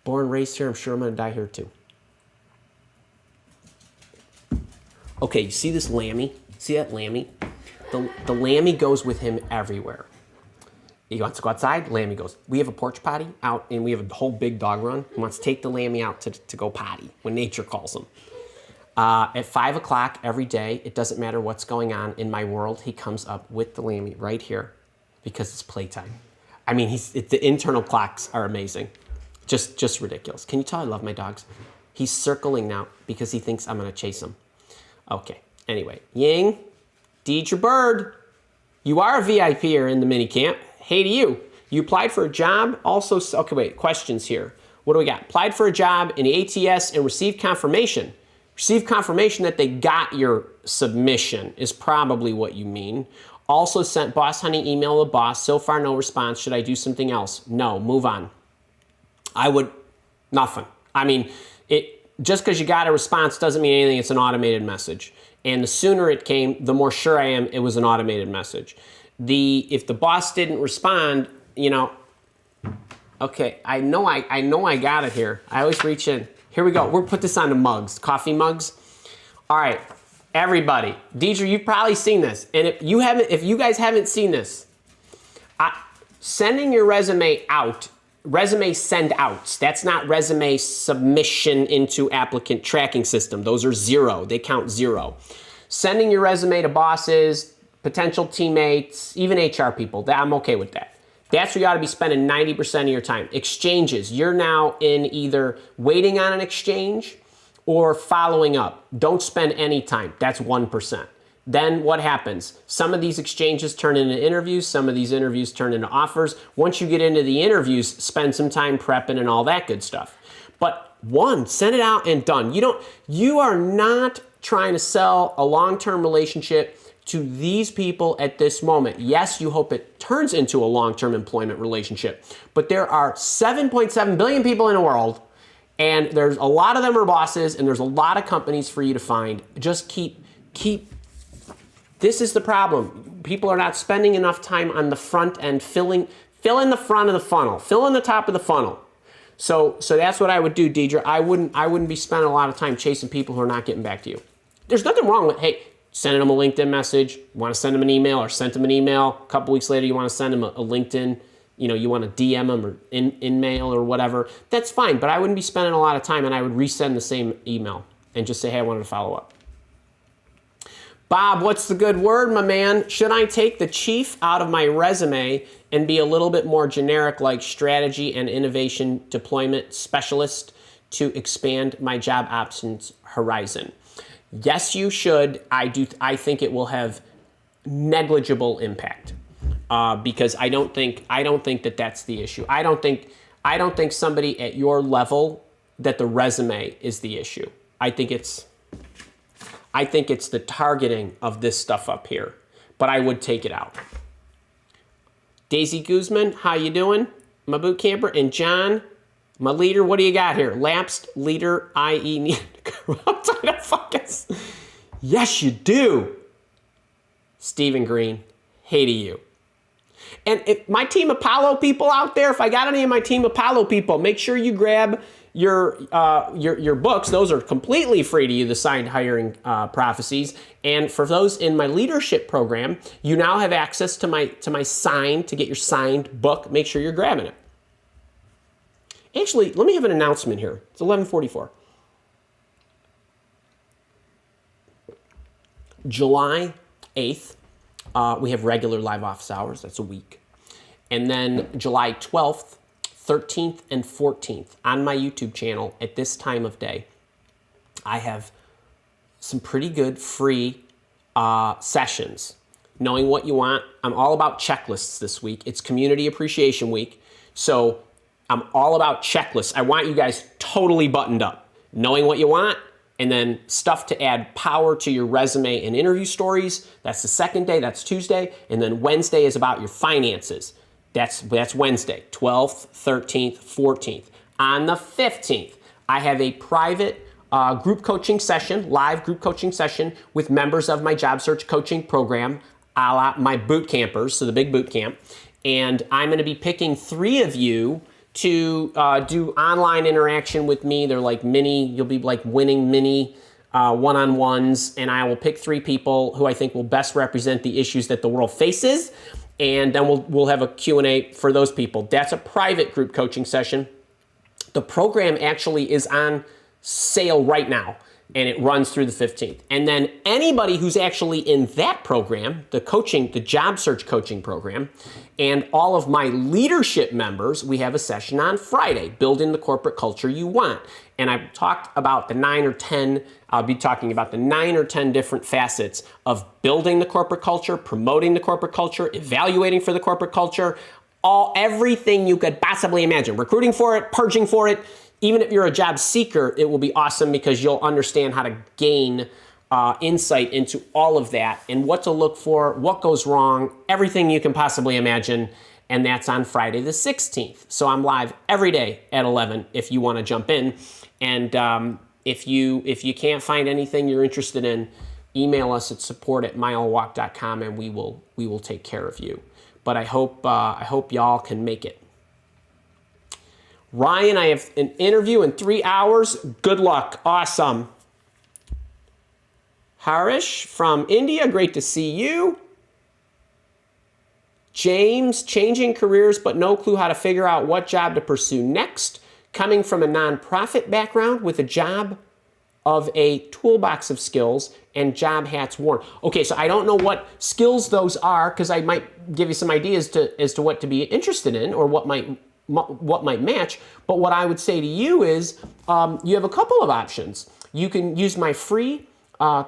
Born, raised here, I'm sure I'm gonna die here too. Okay, you see this Lammy? See that Lammy? The Lammy goes with him everywhere. He wants to go outside, Lammy goes. We have a porch potty out, and we have a whole big dog run. He wants to take the Lammy out to go potty when nature calls him. At 5 o'clock every day, it doesn't matter what's going on in my world, he comes up with the Lammy right here because it's playtime. I mean, the internal clocks are amazing. Just ridiculous. Can you tell I love my dogs? He's circling now because he thinks I'm going to chase him. Okay, anyway. Ying, Deidre Bird, you are a VIPer in the mini camp. Hey to you. You applied for a job, also, okay, wait, questions here. What do we got? Applied for a job in the ATS and received confirmation. Received confirmation that they got your submission is probably what you mean. Also sent boss honey email to boss. So far, no response. Should I do something else? No, move on. I would, nothing. I mean, just because you got a response doesn't mean anything. It's an automated message. And the sooner it came, the more sure I am it was an automated message. If the boss didn't respond, okay, I know I got it here. I always reach in. Here we go. We'll put this on the mugs, coffee mugs. All right, everybody. Deidre, you've probably seen this. And if you guys haven't seen this, sending your resume out, resume send outs, that's not resume submission into applicant tracking system. Those are 0. They count 0. Sending your resume to bosses, potential teammates, even HR people, I'm okay with that. That's where you ought to be spending 90% of your time. Exchanges, you're now in either waiting on an exchange or following up. Don't spend any time. That's 1%. Then what happens? Some of these exchanges turn into interviews. Some of these interviews turn into offers. Once you get into the interviews, spend some time prepping and all that good stuff. But send it out and done. You are not trying to sell a long-term relationship to these people at this moment. Yes, you hope it turns into a long-term employment relationship, but there are 7.7 billion people in the world, and there's a lot of them are bosses, and there's a lot of companies for you to find. Just keep. This is the problem. People are not spending enough time on the front end, fill in the front of the funnel, fill in the top of the funnel. So that's what I would do, Deidre. I wouldn't be spending a lot of time chasing people who are not getting back to you. There's nothing wrong with, hey, sending them a LinkedIn message, you want to send them an email, or sent them an email. A couple weeks later, you want to send them a LinkedIn, you want to DM them or in mail or whatever. That's fine, but I wouldn't be spending a lot of time, and I would resend the same email and just say, hey, I wanted to follow up. Bob, what's the good word, my man? Should I take the chief out of my resume and be a little bit more generic, like strategy and innovation deployment specialist, to expand my job options horizon? Yes, you should. I think it will have negligible impact because I don't think that that's the issue. I don't think somebody at your level that the resume is the issue. I think it's the targeting of this stuff up here, but I would take it out. Daisy Guzman, how you doing? My boot camper. And John, my leader, what do you got here? Lapsed leader, i.e. Yes, you do. Stephen Green. hey to you. And if my Team Apollo people out there, if I got any of my Team Apollo people, make sure you grab your books. Those are completely free to you, the Signed Hiring Prophecies. And for those in my leadership program, you now have access to my signed, to get your signed book. Make sure you're grabbing it. Actually, let me have an announcement here. It's 11:44. July 8th, we have regular live office hours. That's a week. And then July 12th, 13th, and 14th on my YouTube channel at this time of day, I have some pretty good free sessions. Knowing what you want. I'm all about checklists this week. It's Community Appreciation Week. So I'm all about checklists. I want you guys totally buttoned up. Knowing what you want, and then stuff to add power to your resume and interview stories. That's the second day, that's Tuesday. And then Wednesday is about your finances. That's Wednesday, 12th, 13th, 14th. On the 15th, I have a private group coaching session, live group coaching session with members of my job search coaching program, a la my boot campers, so the big boot camp. And I'm gonna be picking 3 of you to do online interaction with me. They're like you'll be like winning mini one-on-ones, and I will pick 3 people who I think will best represent the issues that the world faces, and then we'll have a Q&A for those people. That's a private group coaching session. The program actually is on sale right now, and it runs through the 15th. And then anybody who's actually in that program, the job search coaching program, and all of my leadership members, we have a session on Friday, Building the Corporate Culture You Want. And I've talked about I'll be talking about the 9 or 10 different facets of building the corporate culture, promoting the corporate culture, evaluating for the corporate culture, everything you could possibly imagine. Recruiting for it, purging for it. Even if you're a job seeker, it will be awesome because you'll understand how to gain insight into all of that and what to look for, what goes wrong, everything you can possibly imagine. And that's on Friday the 16th. So I'm live every day at 11 if you want to jump in. And if you can't find anything you're interested in, email us at support@milewalk.com and we will take care of you. But I hope y'all can make it. Ryan, I have an interview in 3 hours. Good luck. Awesome. Harish from India, great to see you. James, changing careers but no clue how to figure out what job to pursue next. Coming from a nonprofit background with a job of a toolbox of skills and job hats worn. Okay, so I don't know what skills those are because I might give you some ideas as to what to be interested in or what might match. But what I would say to you is you have a couple of options. You can use my free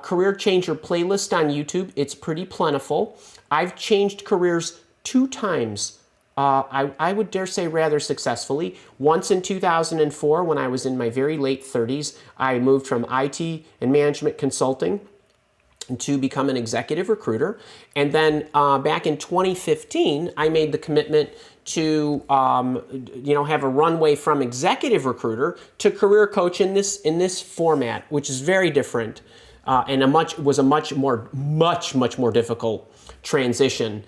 Career Changer playlist on YouTube. It's pretty plentiful. I've changed careers 2 times. I would dare say rather successfully. Once in 2004 when I was in my very late 30s, I moved from IT and management consulting to become an executive recruiter. And then back in 2015, I made the commitment to have a runway from executive recruiter to career coach in this format, which is very different and was a much more difficult transition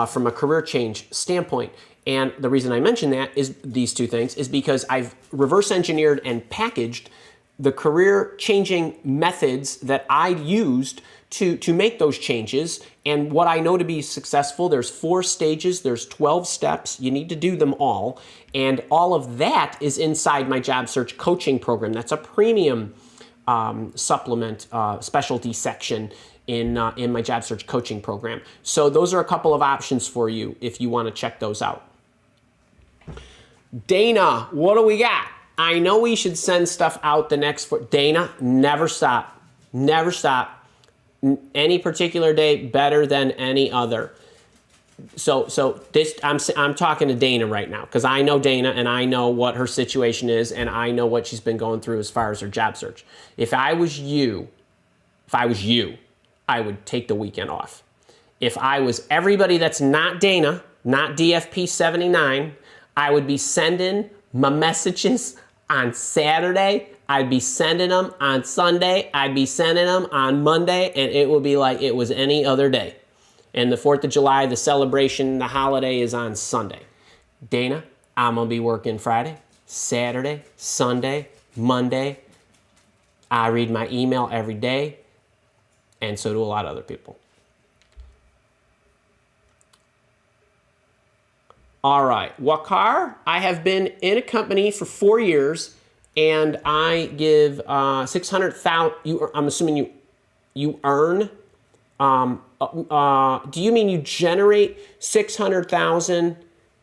from a career change standpoint. And the reason I mention that is these 2 things is because I've reverse engineered and packaged the career changing methods that I used to make those changes. And what I know to be successful, there's 4 stages, there's 12 steps, you need to do them all. And all of that is inside my job search coaching program. That's a premium supplement specialty section in my job search coaching program. So those are a couple of options for you if you want to check those out. Dana, what do we got? I know we should send stuff out the next. Dana, never stop. Never stop. Any particular day better than any other. So this I'm talking to Dana right now because I know Dana and I know what her situation is and I know what she's been going through as far as her job search. If I was you, I would take the weekend off. If I was everybody that's not Dana, not DFP 79, I would be sending my messages on Saturday. I'd be sending them on Sunday. I'd be sending them on Monday, and it would be like it was any other day. And the 4th of July, the celebration, the holiday is on Sunday. Dana, I'm going to be working Friday, Saturday, Sunday, Monday. I read my email every day, and so do a lot of other people. All right, Wakar, I have been in a company for 4 years, and I give 600,000. I'm assuming you earn. Do you mean you generate 600,000,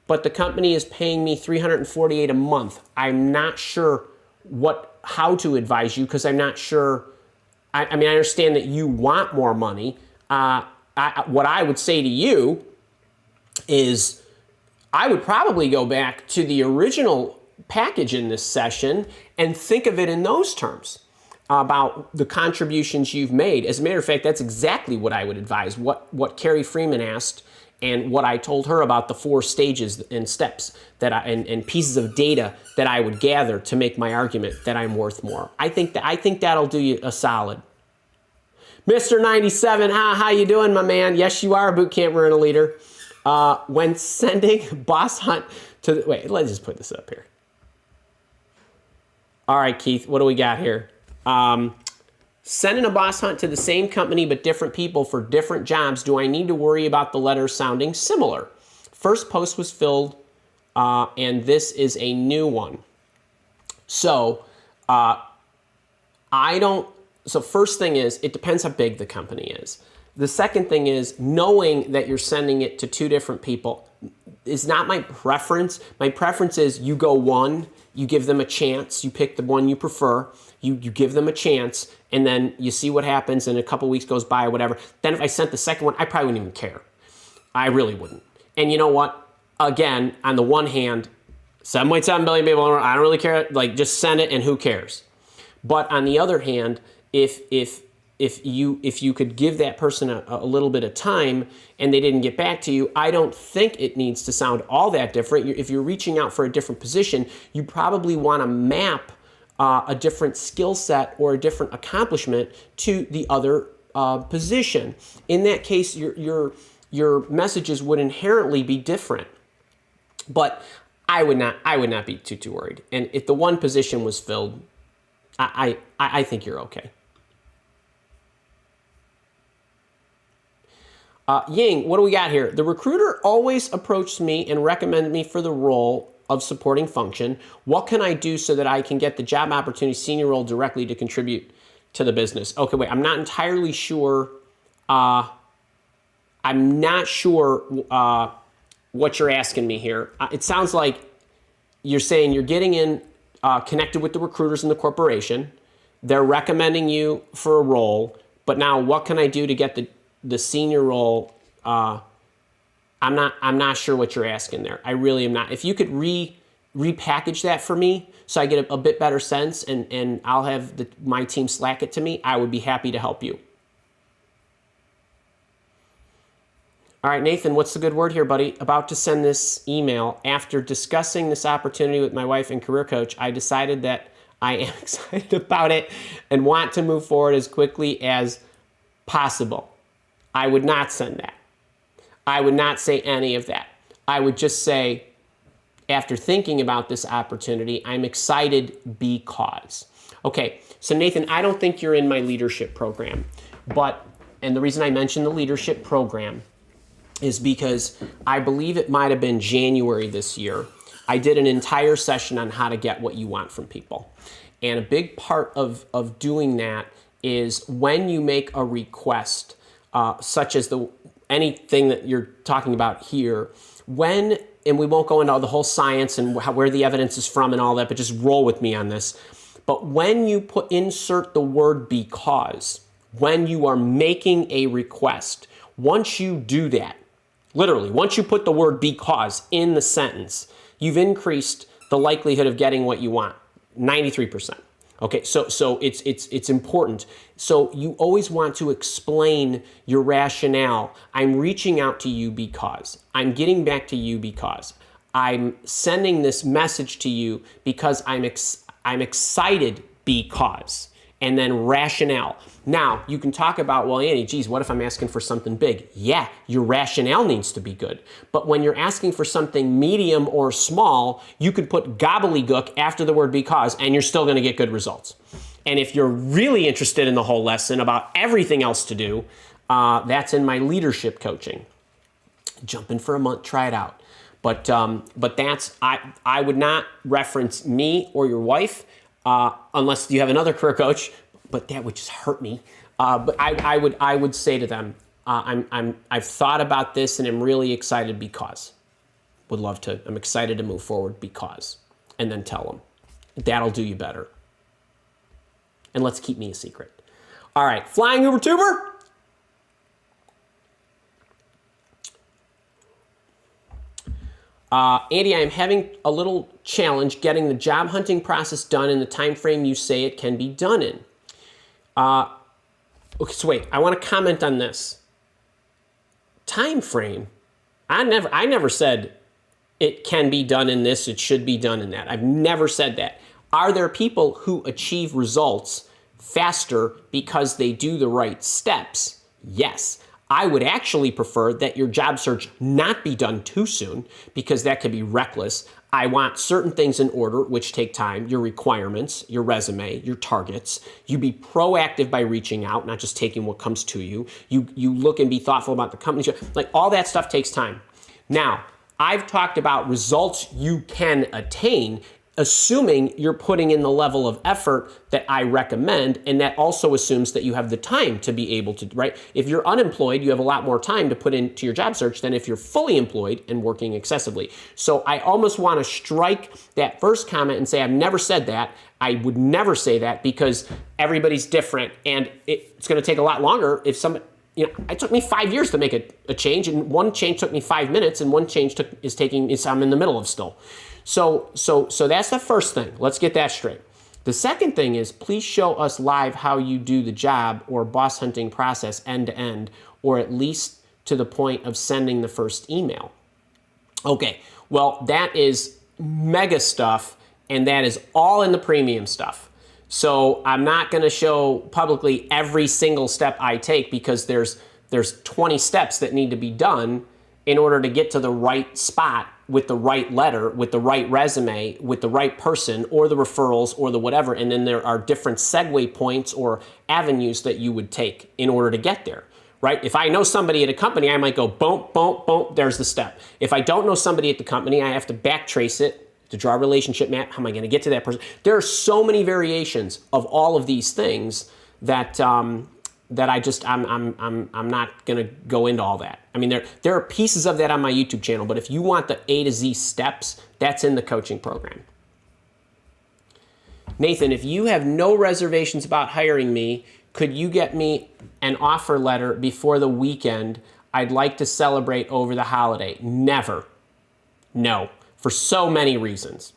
but the company is paying me 348 a month? I'm not sure how to advise you because I'm not sure. I mean, I understand that you want more money. What I would say to you is, I would probably go back to the original package in this session and think of it in those terms about the contributions you've made. As a matter of fact, that's exactly what I would advise, what Carrie Freeman asked and what I told her about the 4 stages and steps and pieces of data that I would gather to make my argument that I'm worth more. I think that'll do you a solid. Mr. 97, how you doing, my man? Yes, you are a boot camp runner leader. When sending boss hunt to wait, let's just put this up here. All right, Keith, what do we got here? Sending a boss hunt to the same company but different people for different jobs, do I need to worry about the letters sounding similar? First post was filled, and this is a new one. So, so first thing is, it depends how big the company is. The second thing is, knowing that you're sending it to 2 different people is not my preference. My preference is you go one, you give them a chance, you pick the one you prefer, you give them a chance, and then you see what happens, and a couple weeks goes by or whatever. Then if I sent the second one, I probably wouldn't even care. I really wouldn't. And you know what? Again, on the one hand, 7.7 billion people, I don't really care. Like, just send it and who cares? But on the other hand, if you could give that person a little bit of time and they didn't get back to you, I don't think it needs to sound all that different. If you're reaching out for a different position, you probably want to map a different skill set or a different accomplishment to the other position. In that case, your messages would inherently be different. But I would not be too worried. And if the one position was filled, I think you're okay. Ying, what do we got here? The recruiter always approached me and recommended me for the role of supporting function. What can I do so that I can get the job opportunity senior role directly to contribute to the business? Okay, wait, I'm not entirely sure. I'm not sure what you're asking me here. It sounds like you're saying you're getting in connected with the recruiters in the corporation. They're recommending you for a role, but now what can I do to get the senior role? I'm not sure what you're asking there. I really am not. If you could repackage that for me so I get a bit better sense and I'll have my team Slack it to me, I would be happy to help you. All right, Nathan, what's the good word here, buddy? About to send this email. After discussing this opportunity with my wife and career coach, I decided that I am excited about it and want to move forward as quickly as possible. I would not send that. I would not say any of that. I would just say, after thinking about this opportunity, I'm excited because. Okay, so Nathan, I don't think you're in my leadership program, and the reason I mentioned the leadership program is because I believe it might have been January this year. I did an entire session on how to get what you want from people. And a big part of doing that is when you make a request, such as anything that you're talking about here, and we won't go into the whole science and where the evidence is from and all that, but just roll with me on this. But when you insert the word because, when you are making a request, once you do that, literally, once you put the word because in the sentence, you've increased the likelihood of getting what you want, 93%. Okay, so it's important. So you always want to explain your rationale. I'm reaching out to you because. I'm getting back to you because. I'm sending this message to you because I'm excited because. and then rationale. Now, you can talk about, well, Andy, geez, what if I'm asking for something big? Yeah, your rationale needs to be good. But when you're asking for something medium or small, you could put gobbledygook after the word because, and you're still going to get good results. And if you're really interested in the whole lesson about everything else to do, that's in my leadership coaching. Jump in for a month, try it out. But that's, I would not reference me or your wife unless you have another career coach, but that would just hurt me. But I would say to them, I've thought about this and I'm really excited because. Would love to, I'm excited to move forward because. And then tell them. That'll do you better. And let's keep me a secret. All right, Flying Uber Tuber. Andy, I am having a little challenge getting the job hunting process done in the time frame you say it can be done in. Okay, so wait, I want to comment on this. Time frame? I never said it can be done in this, it should be done in that. I've never said that. Are there people who achieve results faster because they do the right steps? Yes. I would actually prefer that your job search not be done too soon because that could be reckless. I want certain things in order, which take time, your requirements, your resume, your targets. You be proactive by reaching out, not just taking what comes to you. You look and be thoughtful about the company. Like all that stuff takes time. Now, I've talked about results you can attain, assuming you're putting in the level of effort that I recommend, and that also assumes that you have the time to be able to, right? If you're unemployed, you have a lot more time to put into your job search than if you're fully employed and working excessively. So I almost want to strike that first comment and say, I've never said that. I would never say that because everybody's different, and it's going to take a lot longer if somebody, it took me 5 years to make a change, and one change took me 5 minutes, and one change I'm in the middle of still. So that's the first thing. Let's get that straight. The second thing is, please show us live how you do the job or boss hunting process end to end, or at least to the point of sending the first email. Okay, well, that is mega stuff, and that is all in the premium stuff. So I'm not going to show publicly every single step I take because there's 20 steps that need to be done in order to get to the right spot with the right letter, with the right resume, with the right person, or the referrals, or the whatever. And then there are different segue points or avenues that you would take in order to get there, right? If I know somebody at a company, I might go, boom, boom, boom, there's the step. If I don't know somebody at the company, I have to backtrace it to draw a relationship map. How am I going to get to that person? There are so many variations of all of these things that I'm not going to go into all that. I mean, there are pieces of that on my YouTube channel, but if you want the A to Z steps, that's in the coaching program. Nathan, if you have no reservations about hiring me, could you get me an offer letter before the weekend? I'd like to celebrate over the holiday. Never. No, for so many reasons.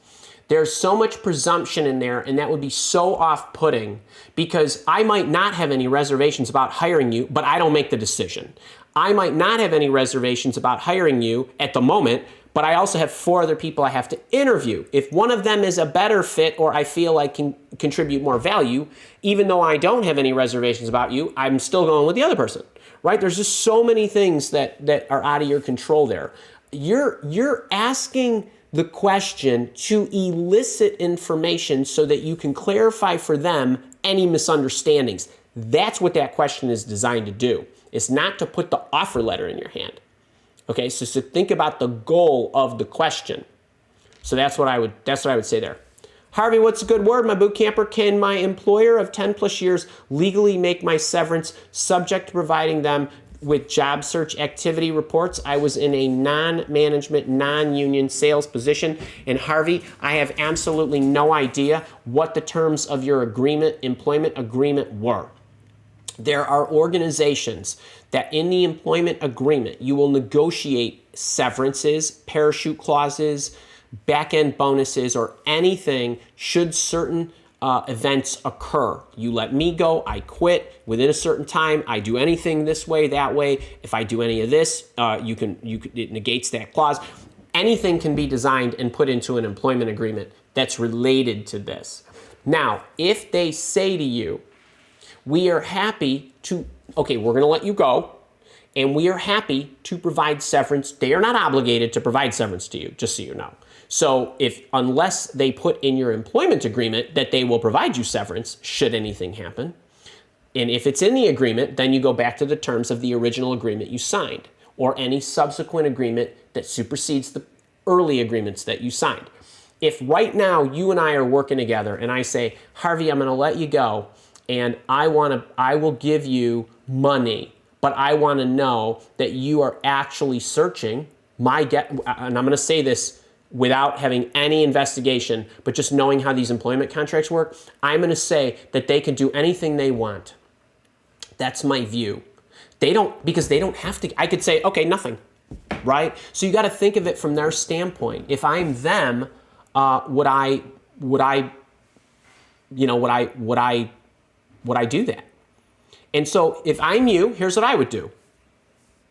There's so much presumption in there, and that would be so off-putting because I might not have any reservations about hiring you, but I don't make the decision. I might not have any reservations about hiring you at the moment, but I also have 4 other people I have to interview. If one of them is a better fit or I feel I can contribute more value, even though I don't have any reservations about you, I'm still going with the other person, right? There's just so many things that are out of your control there. You're asking the question to elicit information so that you can clarify for them any misunderstandings. That's what that question is designed to do. It's not to put the offer letter in your hand. Okay, so think about the goal of the question. So that's what I would say there. Harvey, what's a good word? My boot camper, can my employer of 10 plus years legally make my severance subject to providing them with job search activity reports? I was in a non-management, non-union sales position. And Harvey, I have absolutely no idea what the terms of your employment agreement were. There are organizations that in the employment agreement, you will negotiate severances, parachute clauses, back-end bonuses, or anything should certain events occur. You let me go, I quit within a certain time. I do anything this way, that way. If I do any of this, it negates that clause. Anything can be designed and put into an employment agreement that's related to this. Now, if they say to you, we are happy to, okay, we're going to let you go, and we are happy to provide severance. They are not obligated to provide severance to you, just so you know. So unless they put in your employment agreement that they will provide you severance should anything happen, and if it's in the agreement, then you go back to the terms of the original agreement you signed, or any subsequent agreement that supersedes the early agreements that you signed. If right now you and I are working together and I say, Harvey, I'm going to let you go, and I will give you money, but I want to know that you are actually searching and I'm going to say this without having any investigation, but just knowing how these employment contracts work, I'm going to say that they can do anything they want. That's my view. Because they don't have to. I could say, okay, nothing, right? So you got to think of it from their standpoint. If I'm them, would I do that? And so if I'm you, here's what I would do.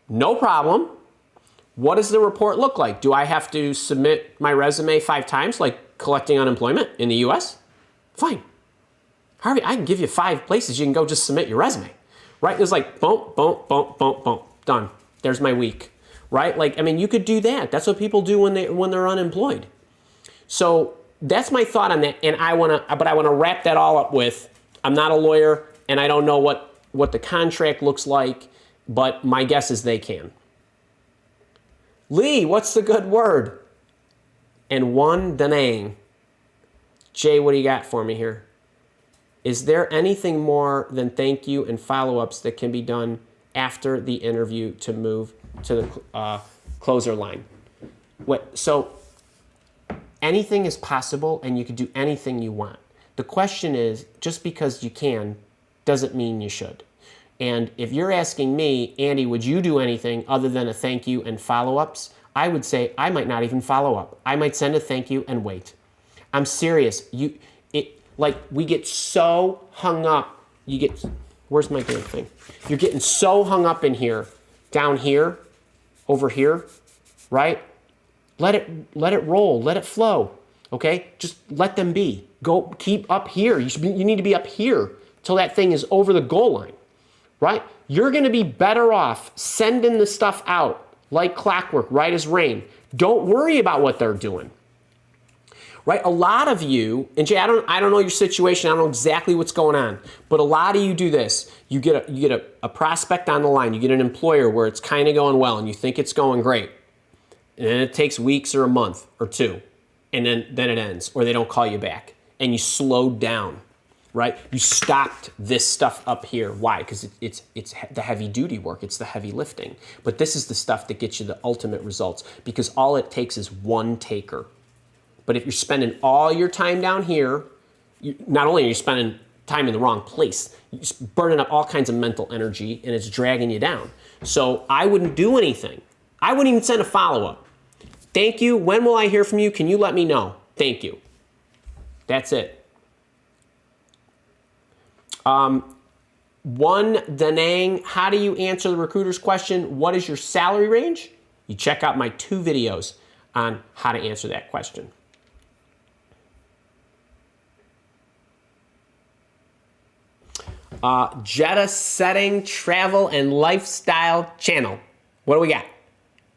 No problem. What does the report look like? Do I have to submit my resume 5 times, like collecting unemployment in the US? Fine. Harvey, I can give you 5 places you can go just submit your resume, right? It's like, boom, boom, boom, boom, boom, done. There's my week, right? Like, I mean, you could do that. That's what people do when they're unemployed. So that's my thought on that. And I want to wrap that all up with, I'm not a lawyer and I don't know what the contract looks like, but my guess is they can. Lee, what's the good word? And one Danang. Jay, what do you got for me here? Is there anything more than thank you and follow-ups that can be done after the interview to move to the closer line? So anything is possible and you can do anything you want. The question is, just because you can doesn't mean you should. And if you're asking me, Andy, would you do anything other than a thank you and follow-ups? I would say I might not even follow up. I might send a thank you and wait. I'm serious. We get so hung up. Where's my damn thing? You're getting so hung up in here, down here, over here, right? Let it roll, let it flow, okay? Just let them be. Go, keep up here. You need to be up here till that thing is over the goal line, right? You're gonna be better off sending the stuff out like clockwork, right as rain. Don't worry about what they're doing, right? A lot of you, and Jay, I don't know your situation, I don't know exactly what's going on, but a lot of you do this. You get a prospect on the line, you get an employer where it's kind of going well and you think it's going great. And then it takes weeks or a month or 2, and then it ends, or they don't call you back, and you slowed down, right? You stopped this stuff up here. Why? Because it's the heavy duty work, it's the heavy lifting. But this is the stuff that gets you the ultimate results, because all it takes is one taker. But if you're spending all your time down here, not only are you spending time in the wrong place, you're burning up all kinds of mental energy, and it's dragging you down. So I wouldn't do anything. I wouldn't even send a follow-up. Thank you. When will I hear from you? Can you let me know? Thank you. That's it. One Danang, how do you answer the recruiter's question? What is your salary range? You check out my 2 videos on how to answer that question. Jetta Setting Travel and Lifestyle Channel. What do we got?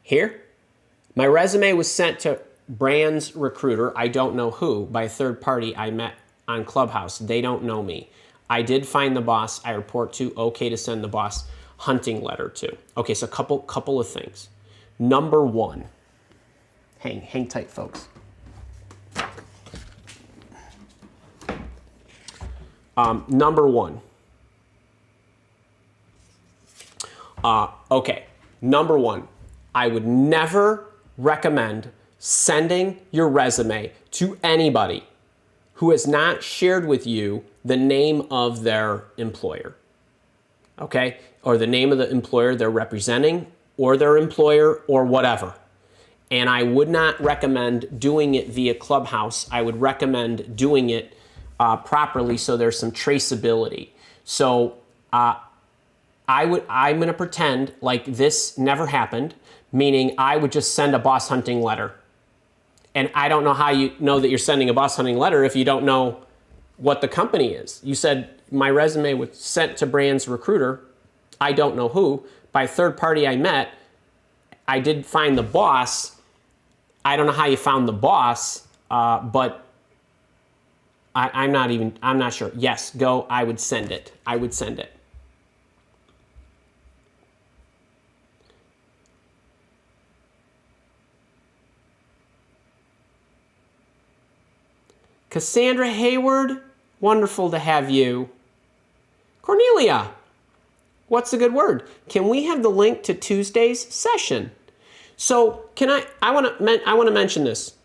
Here, my resume was sent to Brand's recruiter, I don't know who, by a third party I met on Clubhouse. They don't know me. I did find the boss I report to, okay to send the boss hunting letter to. Okay, so couple of things. Number 1, hang tight, folks. Number 1. Number 1. I would never recommend sending your resume to anybody who has not shared with you the name of their employer, okay? Or the name of the employer they're representing, or their employer, or whatever. And I would not recommend doing it via Clubhouse. I would recommend doing it properly so there's some traceability. So I'm gonna pretend like this never happened, meaning I would just send a boss hunting letter. And I don't know how you know that you're sending a boss hunting letter if you don't know what the company is. You said my resume was sent to Brand's recruiter, I don't know who, by a third party I met. I did find the boss. I don't know how you found the boss, but I'm not sure. Yes, go, I would send it. I would send it. Cassandra Hayward, wonderful to have you. Cornelia, what's a good word? Can we have the link to Tuesday's session? So I want to mention this.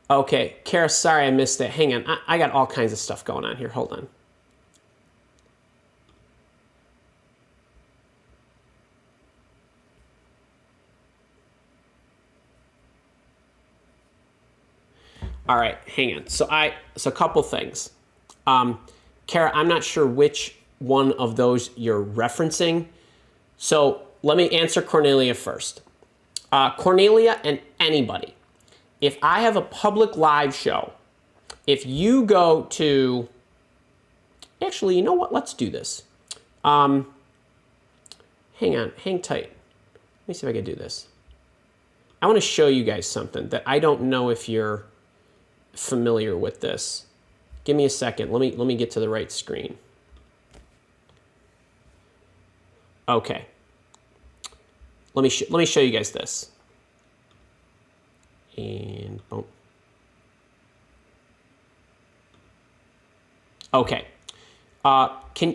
Okay, Kara, sorry I missed it. Hang on, I got all kinds of stuff going on here. Hold on. All right, hang on. So a couple things. Kara, I'm not sure which one of those you're referencing. So let me answer Cornelia first. Cornelia and anybody, if I have a public live show, if you go to, actually, you know what? Let's do this. Hang on, hang tight. Let me see if I can do this. I want to show you guys something that I don't know if you're familiar with this. Give me a second. Let me get to the right screen. Okay. Let me show you guys this. And boom. Okay.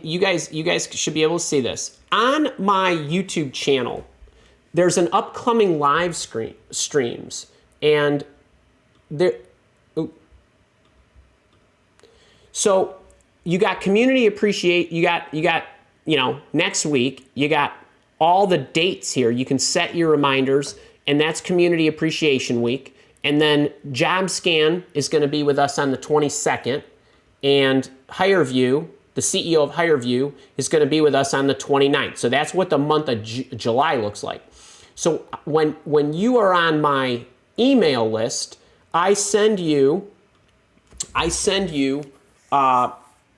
You guys should be able to see this on my YouTube channel. There's an upcoming live streams, and there. So you got community appreciate. You got next week. You got all the dates here. You can set your reminders, and that's Community Appreciation Week. And then Job Scan is going to be with us on the 22nd, and HireView, the CEO of HireView, is going to be with us on the 29th. So that's what the month of July looks like. So when you are on my email list, I send you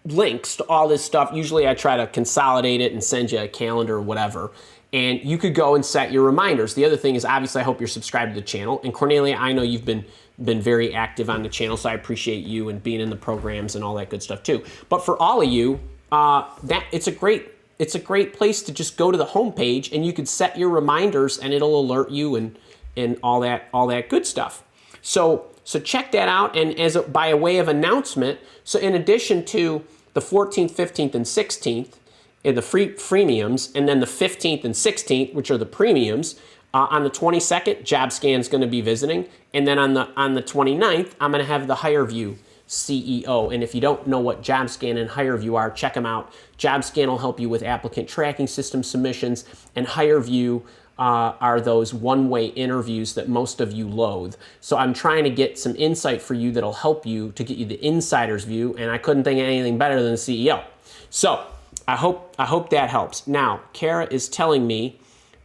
links to all this stuff. Usually I try to consolidate it and send you a calendar or whatever. And you could go and set your reminders. The other thing is, obviously, I hope you're subscribed to the channel. And Cornelia, I know you've been very active on the channel, so I appreciate you and being in the programs and all that good stuff too. But for all of you, it's a great place to just go to the homepage and you could set your reminders and it'll alert you and all that good stuff. So check that out. And by a way of announcement, so in addition to the 14th, 15th, and 16th, in the freemiums, and then the 15th and 16th, which are the premiums, on the 22nd, JobScan is going to be visiting, and then on the 29th, I'm going to have the HireView CEO. And if you don't know what JobScan and HireView are, check them out. JobScan will help you with applicant tracking system submissions, and HireView are those one-way interviews that most of you loathe. So I'm trying to get some insight for you that'll help you to get you the insider's view, and I couldn't think of anything better than the CEO. So I hope that helps. Now, Kara is telling me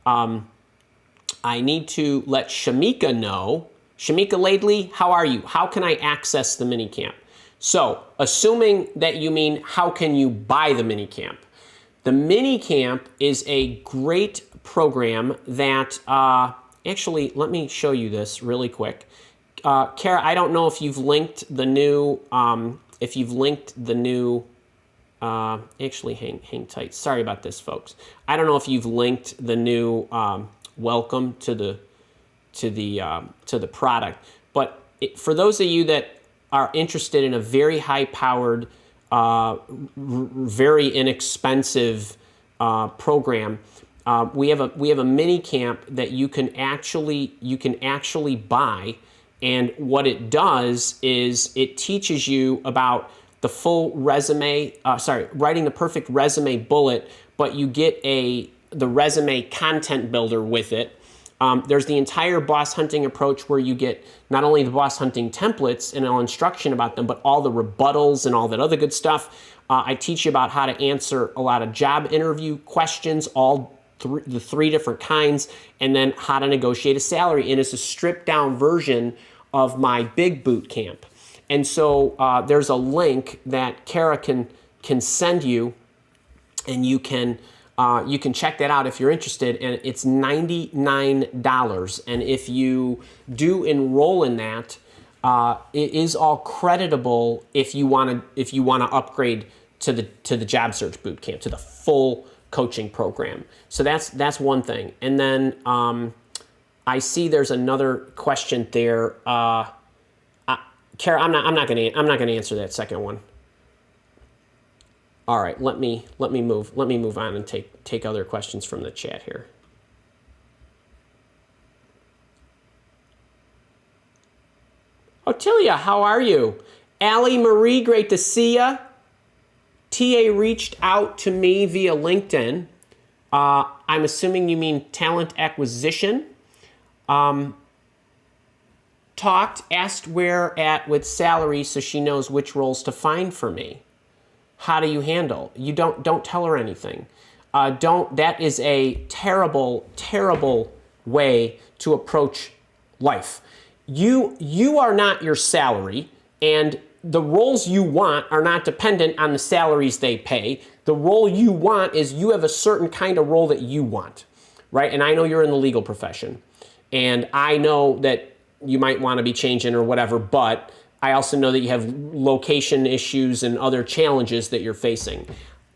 I need to let Shamika know. Shamika Laidley, how are you? How can I access the minicamp? So, assuming that you mean how can you buy the minicamp? The minicamp is a great program that, actually, let me show you this really quick. Kara, I don't know if you've linked the new, actually hang tight. Sorry about this, folks. I don't know if you've linked the new welcome to the product, but for those of you that are interested in a very high-powered, very inexpensive program, we have a mini camp that you can actually buy, and what it does is it teaches you about the full resume, writing the perfect resume bullet, but you get the resume content builder with it. There's the entire boss hunting approach where you get not only the boss hunting templates and all instruction about them, but all the rebuttals and all that other good stuff. I teach you about how to answer a lot of job interview questions, all the three different kinds, and then how to negotiate a salary. And it's a stripped down version of my big boot camp. And so there's a link that Kara can send you, and you can check that out if you're interested. And it's $99. And if you do enroll in that, it is all creditable if you want to upgrade to the job search boot camp, to the full coaching program. So that's one thing. And then I see there's another question there. Kara, I'm not going to answer that second one. All right, let me move on and take other questions from the chat here. Otilia, how are you? Allie Marie, great to see ya. TA reached out to me via LinkedIn. I'm assuming you mean talent acquisition. Asked where at with salary so she knows which roles to find for me. How do you handle? You don't tell her anything. That is a terrible, terrible way to approach life. You are not your salary, and the roles you want are not dependent on the salaries they pay. The role you want is you have a certain kind of role that you want, right? And I know you're in the legal profession, and I know that you might want to be changing or whatever, but I also know that you have location issues and other challenges that you're facing.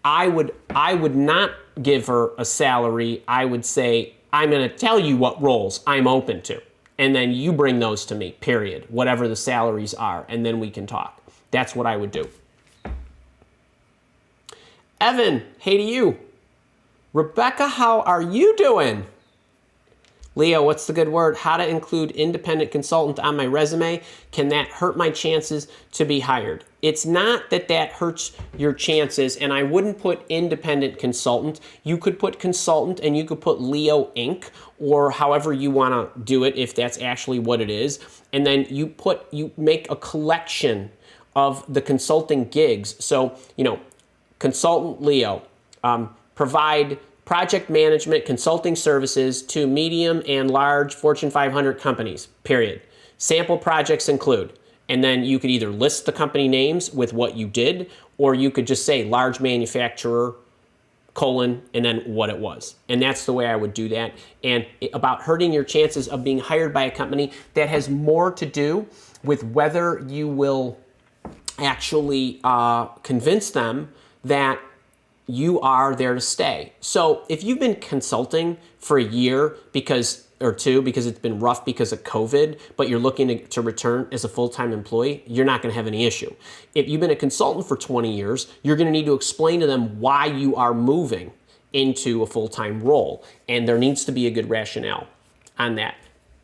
I would not give her a salary. I would say, I'm going to tell you what roles I'm open to. And then you bring those to me, period, whatever the salaries are, and then we can talk. That's what I would do. Evan, hey to you. Rebecca, how are you doing? Leo, what's the good word? How to include independent consultant on my resume? Can that hurt my chances to be hired? It's not that hurts your chances, and I wouldn't put independent consultant. You could put consultant, and you could put Leo Inc., or however you want to do it, if that's actually what it is. And then you make a collection of the consulting gigs. So, consultant Leo, provide project management consulting services to medium and large Fortune 500 companies, period. Sample projects include. And then you could either list the company names with what you did, or you could just say large manufacturer, and then what it was. And that's the way I would do that. And about hurting your chances of being hired by a company, that has more to do with whether you will actually convince them that you are there to stay. So if you've been consulting for a year or two because it's been rough because of COVID, but you're looking to return as a full-time employee, you're not going to have any issue. If you've been a consultant for 20 years, you're going to need to explain to them why you are moving into a full-time role. And there needs to be a good rationale on that.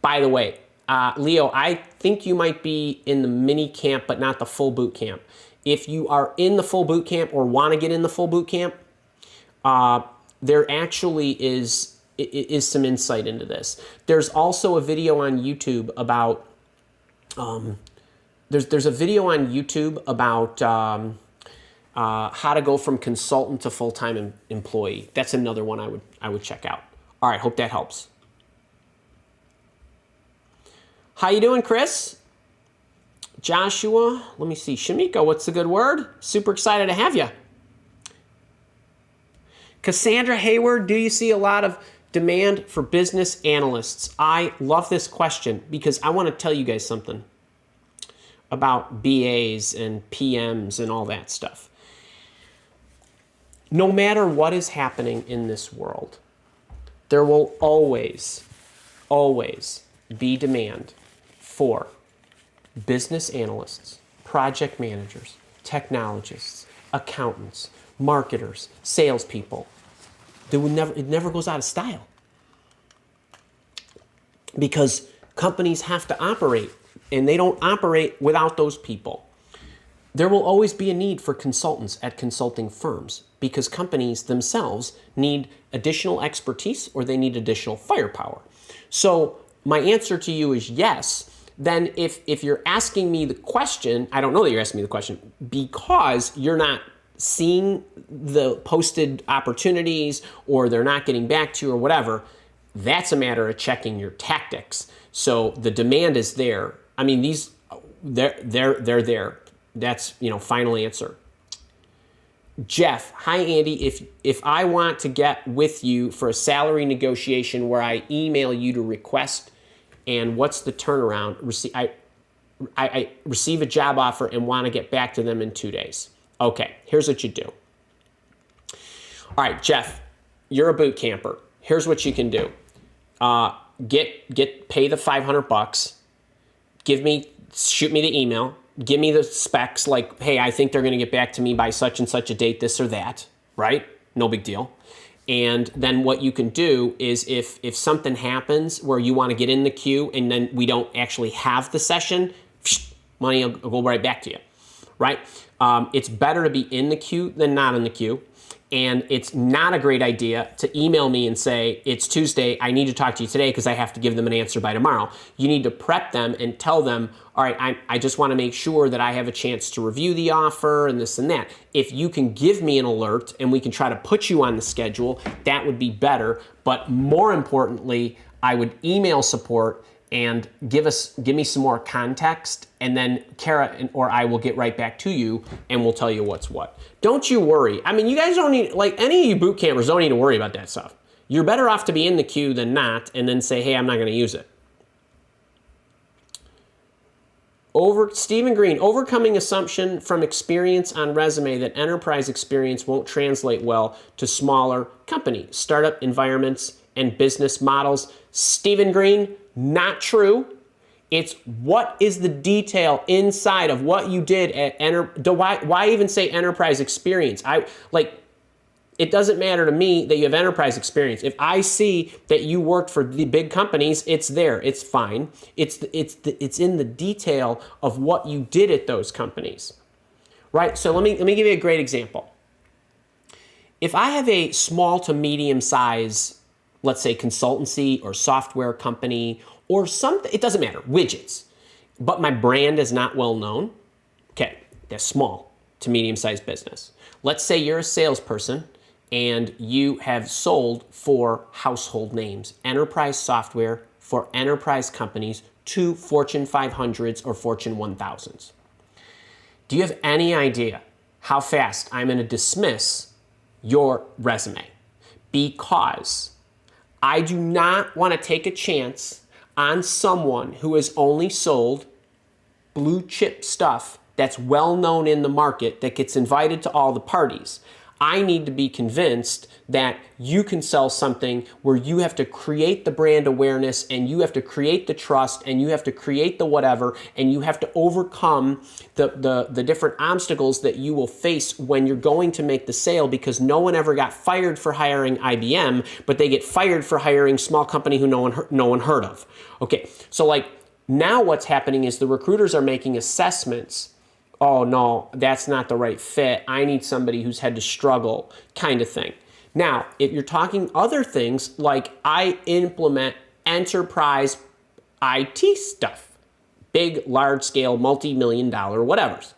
By the way, Leo, I think you might be in the mini camp, but not the full boot camp. If you are in the full boot camp or want to get in the full boot camp, there actually is some insight into this. There's also a video on YouTube about there's a video on YouTube about how to go from consultant to full-time employee. That's another one I would check out. All right, hope that helps. How you doing, Chris? Joshua, let me see. Shamika, what's the good word? Super excited to have you. Cassandra Hayward, do you see a lot of demand for business analysts? I love this question because I want to tell you guys something about BAs and PMs and all that stuff. No matter what is happening in this world, there will always be demand for business analysts, project managers, technologists, accountants, marketers, salespeople. It never goes out of style. Because companies have to operate, and they don't operate without those people. There will always be a need for consultants at consulting firms because companies themselves need additional expertise or they need additional firepower. So my answer to you is yes. Then if you're asking me the question, I don't know that you're asking me the question because you're not seeing the posted opportunities or they're not getting back to you or whatever, that's a matter of checking your tactics. So the demand is there. I mean, they're there. That's, final answer. Jeff, hi Andy. If I want to get with you for a salary negotiation where I email you to request, and what's the turnaround? I receive a job offer and want to get back to them in 2 days. Okay, here's what you do. All right, Jeff, you're a boot camper. Here's what you can do. Pay the $500. Shoot me the email. Give me the specs like, hey, I think they're going to get back to me by such and such a date, this or that, right? No big deal. And then what you can do is if something happens where you want to get in the queue and then we don't actually have the session, money will go right back to you, right? It's better to be in the queue than not in the queue. And it's not a great idea to email me and say, it's Tuesday, I need to talk to you today because I have to give them an answer by tomorrow. You need to prep them and tell them, all right, I just want to make sure that I have a chance to review the offer and this and that. If you can give me an alert and we can try to put you on the schedule, that would be better. But more importantly, I would email support and give me some more context, and then Kara or I will get right back to you and we'll tell you what's what. Don't you worry. I mean, you guys don't need, like any of you boot campers don't need to worry about that stuff. You're better off to be in the queue than not and then say, hey, I'm not going to use it. Stephen Green, overcoming assumption from experience on resume that enterprise experience won't translate well to smaller company, startup environments, and business models. Stephen Green, not true. It's what is the detail inside of what you did at why even say enterprise experience? It doesn't matter to me that you have enterprise experience. If I see that you worked for the big companies, it's there. It's fine. It's in the detail of what you did at those companies, right? So let me give you a great example. If I have a small to medium size, let's say consultancy or software company or something, it doesn't matter, widgets, but my brand is not well known, okay, that's small to medium sized business. Let's say you're a salesperson and you have sold for household names, enterprise software for enterprise companies to Fortune 500s or Fortune 1000s. Do you have any idea how fast I'm going to dismiss your resume? Because I do not want to take a chance on someone who has only sold blue chip stuff that's well known in the market that gets invited to all the parties. I need to be convinced that you can sell something where you have to create the brand awareness and you have to create the trust and you have to create the whatever and you have to overcome the different obstacles that you will face when you're going to make the sale, because no one ever got fired for hiring IBM, but they get fired for hiring small company who no one heard of. Okay, so now what's happening is the recruiters are making assessments. Oh no, that's not the right fit. I need somebody who's had to struggle, kind of thing. Now, if you're talking other things like I implement enterprise IT stuff, big, large scale, multi-million-dollar whatevers.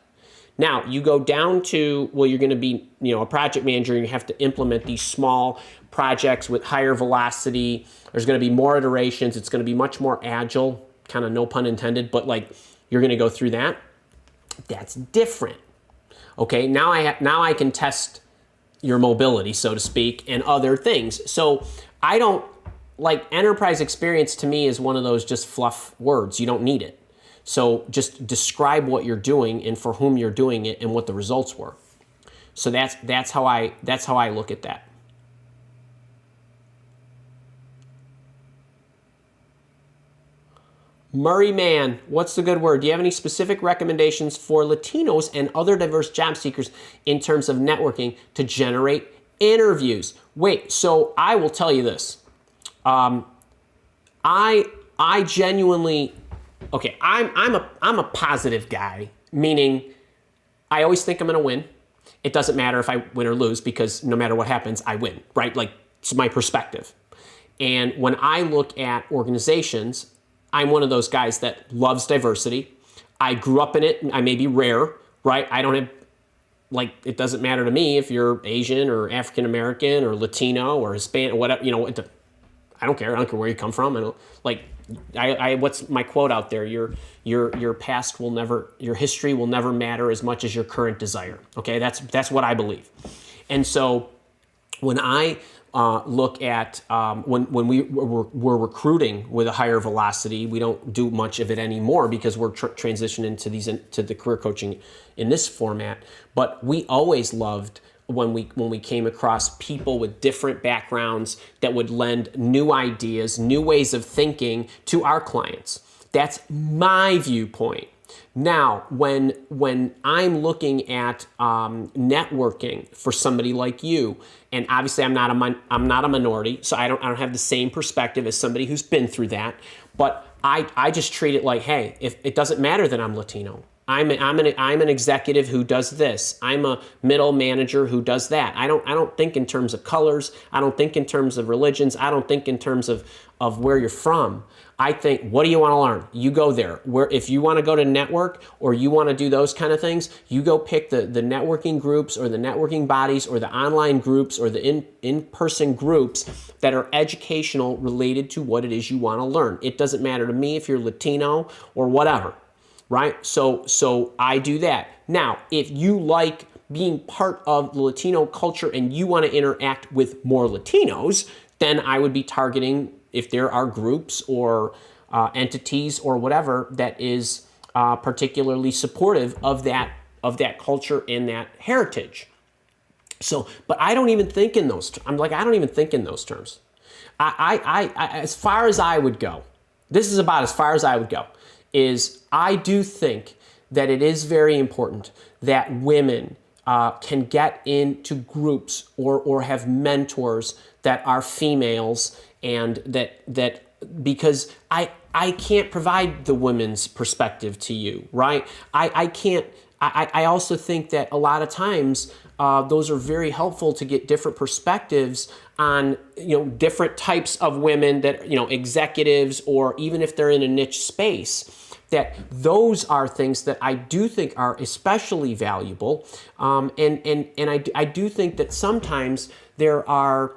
Now, you go down to, well, you're going to be, a project manager and you have to implement these small projects with higher velocity. There's going to be more iterations. It's going to be much more agile, kind of no pun intended, but you're going to go through that. That's different. Okay, now I can test your mobility, so to speak, and other things. So I don't enterprise experience. To me is one of those just fluff words. You don't need it. So just describe what you're doing and for whom you're doing it and what the results were. So that's how I look at that. Murray Man, what's the good word? Do you have any specific recommendations for Latinos and other diverse job seekers in terms of networking to generate interviews? Wait, so I will tell you this. I genuinely, okay, I'm a positive guy, meaning I always think I'm going to win. It doesn't matter if I win or lose because no matter what happens, I win, right? It's my perspective. And when I look at organizations, I'm one of those guys that loves diversity. I grew up in it. I may be rare, right? I don't have like, it doesn't matter to me if you're Asian or African American or Latino or Hispanic, whatever, I don't care. I don't care where you come from. I don't like. What's my quote out there? Your past will never, your history will never matter as much as your current desire. Okay, that's what I believe. And so when I look at when we're recruiting with a higher velocity, we don't do much of it anymore because we're transitioning to the career coaching in this format. But we always loved when we came across people with different backgrounds that would lend new ideas, new ways of thinking to our clients. That's my viewpoint. Now, when I'm looking at networking for somebody like you, and obviously I'm not a minority, so I don't have the same perspective as somebody who's been through that. But I just treat it like, hey, if it doesn't matter that I'm Latino. I'm an executive who does this. I'm a middle manager who does that. I don't think in terms of colors. I don't think in terms of religions. I don't think in terms of where you're from. I think, what do you want to learn? You go there. If you want to go to network or you want to do those kind of things, you go pick the networking groups or the networking bodies or the online groups or the in-person groups that are educational related to what it is you want to learn. It doesn't matter to me if you're Latino or whatever. Right? So I do that. Now, if you like being part of the Latino culture and you want to interact with more Latinos, then I would be targeting, if there are groups or entities or whatever that is particularly supportive of that culture and that heritage. So, but I don't even think in those. I don't even think in those terms. I as far as I would go, this is about as far as I would go. Is I do think that it is very important that women can get into groups or have mentors that are females, and that because I can't provide the women's perspective to you, right? I can't. I also think that a lot of times those are very helpful to get different perspectives on different types of women that executives, or even if they're in a niche space. That those are things that I do think are especially valuable, and I do think that sometimes there are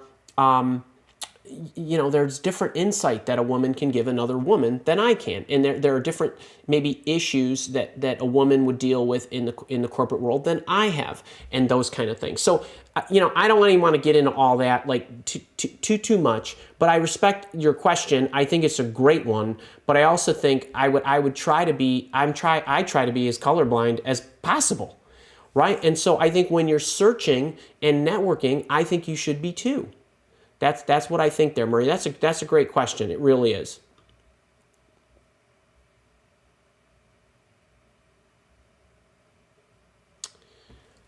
there's different insight that a woman can give another woman than I can, and there are different maybe issues that a woman would deal with in the corporate world than I have, and those kind of things. So I don't even want to get into all that like too much, but I respect your question. I think it's a great one, but I also think I try to be as colorblind as possible, right? And so I think when you're searching and networking, I think you should be too. That's what I think there, Murray. That's a great question. It really is.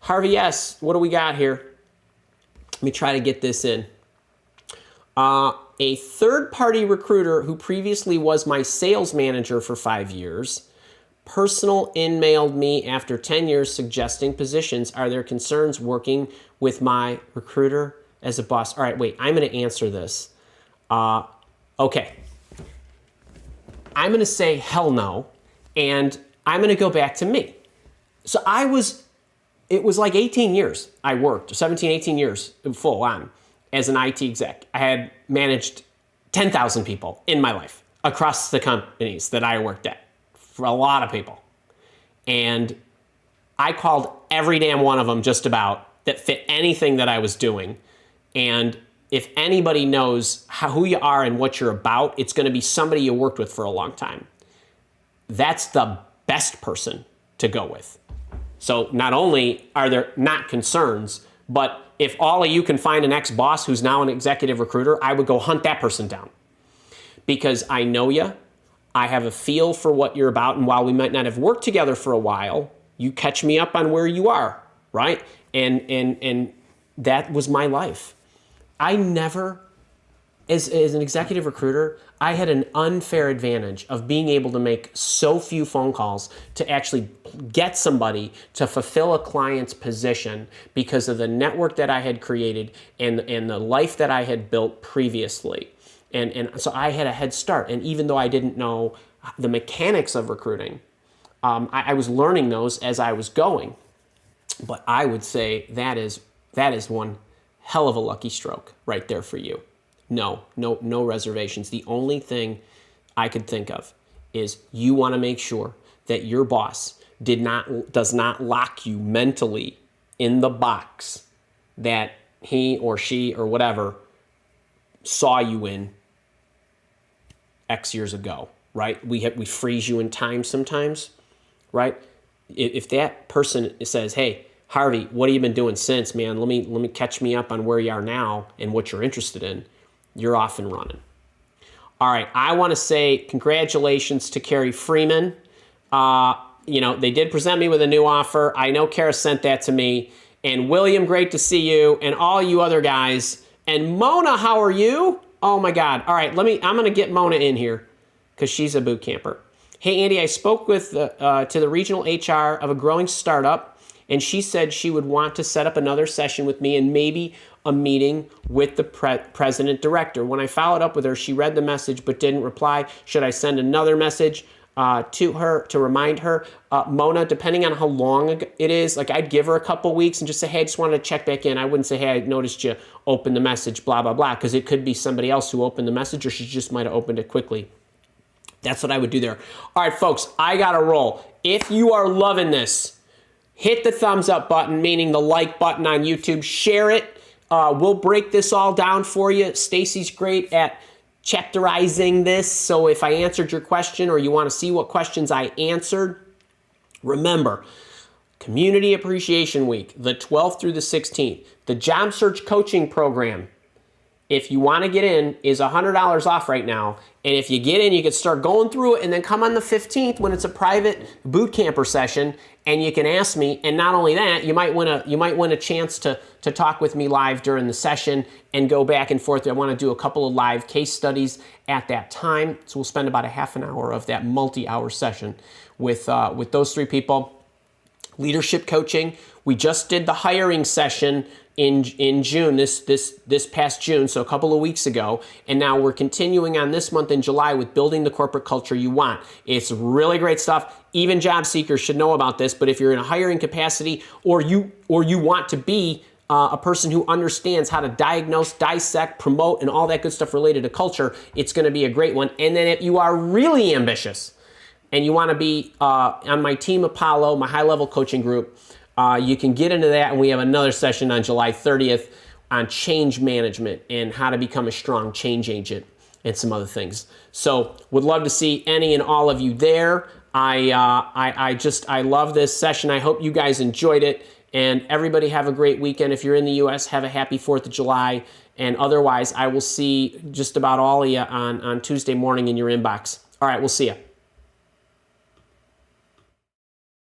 Harvey S., what do we got here? Let me try to get this in. A third-party recruiter who previously was my sales manager for 5 years, personal in-mailed me after 10 years suggesting positions. Are there concerns working with my recruiter as a boss? All right, wait, I'm going to answer this. Okay. I'm going to say hell no, and I'm going to go back to me. So it was like 18 years I worked, 17, 18 years full on as an IT exec. I had managed 10,000 people in my life across the companies that I worked at, for a lot of people. And I called every damn one of them just about that fit anything that I was doing. And if anybody knows who you are and what you're about, it's going to be somebody you worked with for a long time. That's the best person to go with. So not only are there not concerns, but if all of you can find an ex-boss who's now an executive recruiter, I would go hunt that person down. Because I know you, I have a feel for what you're about, and while we might not have worked together for a while, you catch me up on where you are, right? And that was my life. I never, as an executive recruiter, I had an unfair advantage of being able to make so few phone calls to actually get somebody to fulfill a client's position because of the network that I had created and the life that I had built previously. And so I had a head start. And even though I didn't know the mechanics of recruiting, I was learning those as I was going. But I would say that is one hell of a lucky stroke right there for you. No reservations. The only thing I could think of is you want to make sure that your boss does not lock you mentally in the box that he or she or whatever saw you in X years ago, right? We freeze you in time sometimes, right? If that person says, "Hey, Harvey, what have you been doing since, man? Let me catch me up on where you are now and what you're interested in," you're off and running. All right, I want to say congratulations to Carrie Freeman. They did present me with a new offer. I know Kara sent that to me. And William, great to see you, and all you other guys. And Mona, how are you? Oh my God. All right, I'm gonna get Mona in here because she's a boot camper. Hey Andy, I spoke with to the regional HR of a growing startup, and she said she would want to set up another session with me and maybe a meeting with the president director. When I followed up with her, she read the message but didn't reply. Should I send another message to her to remind her? Mona, depending on how long it is, like I'd give her a couple weeks and just say, hey, I just wanted to check back in. I wouldn't say, hey, I noticed you opened the message, blah, blah, blah, because it could be somebody else who opened the message or she just might have opened it quickly. That's what I would do there. All right, folks, I got to roll. If you are loving this, hit the thumbs up button, meaning the like button on YouTube. Share it. We'll break this all down for you. Stacy's great at chapterizing this. So if I answered your question or you want to see what questions I answered, remember, Community Appreciation Week, the 12th through the 16th, the Job Search Coaching Program, if you want to get in, is $100 off right now. And if you get in, you can start going through it and then come on the 15th when it's a private boot camper session and you can ask me. And not only that, you might win a chance to talk with me live during the session and go back and forth. I want to do a couple of live case studies at that time. So we'll spend about a half an hour of that multi-hour session with those three people. Leadership coaching. We just did the hiring session in June, this past June, so a couple of weeks ago, and now we're continuing on this month in July with building the corporate culture you want. It's really great stuff. Even job seekers should know about this, but if you're in a hiring capacity or you want to be a person who understands how to diagnose, dissect, promote, and all that good stuff related to culture, it's going to be a great one. And then if you are really ambitious and you want to be on my Team Apollo, my high-level coaching group, you can get into that, and we have another session on July 30th on change management and how to become a strong change agent and some other things. So would love to see any and all of you there. I love this session. I hope you guys enjoyed it, and everybody have a great weekend. If you're in the U.S., have a happy 4th of July, and otherwise I will see just about all of you on Tuesday morning in your inbox. All right, we'll see you.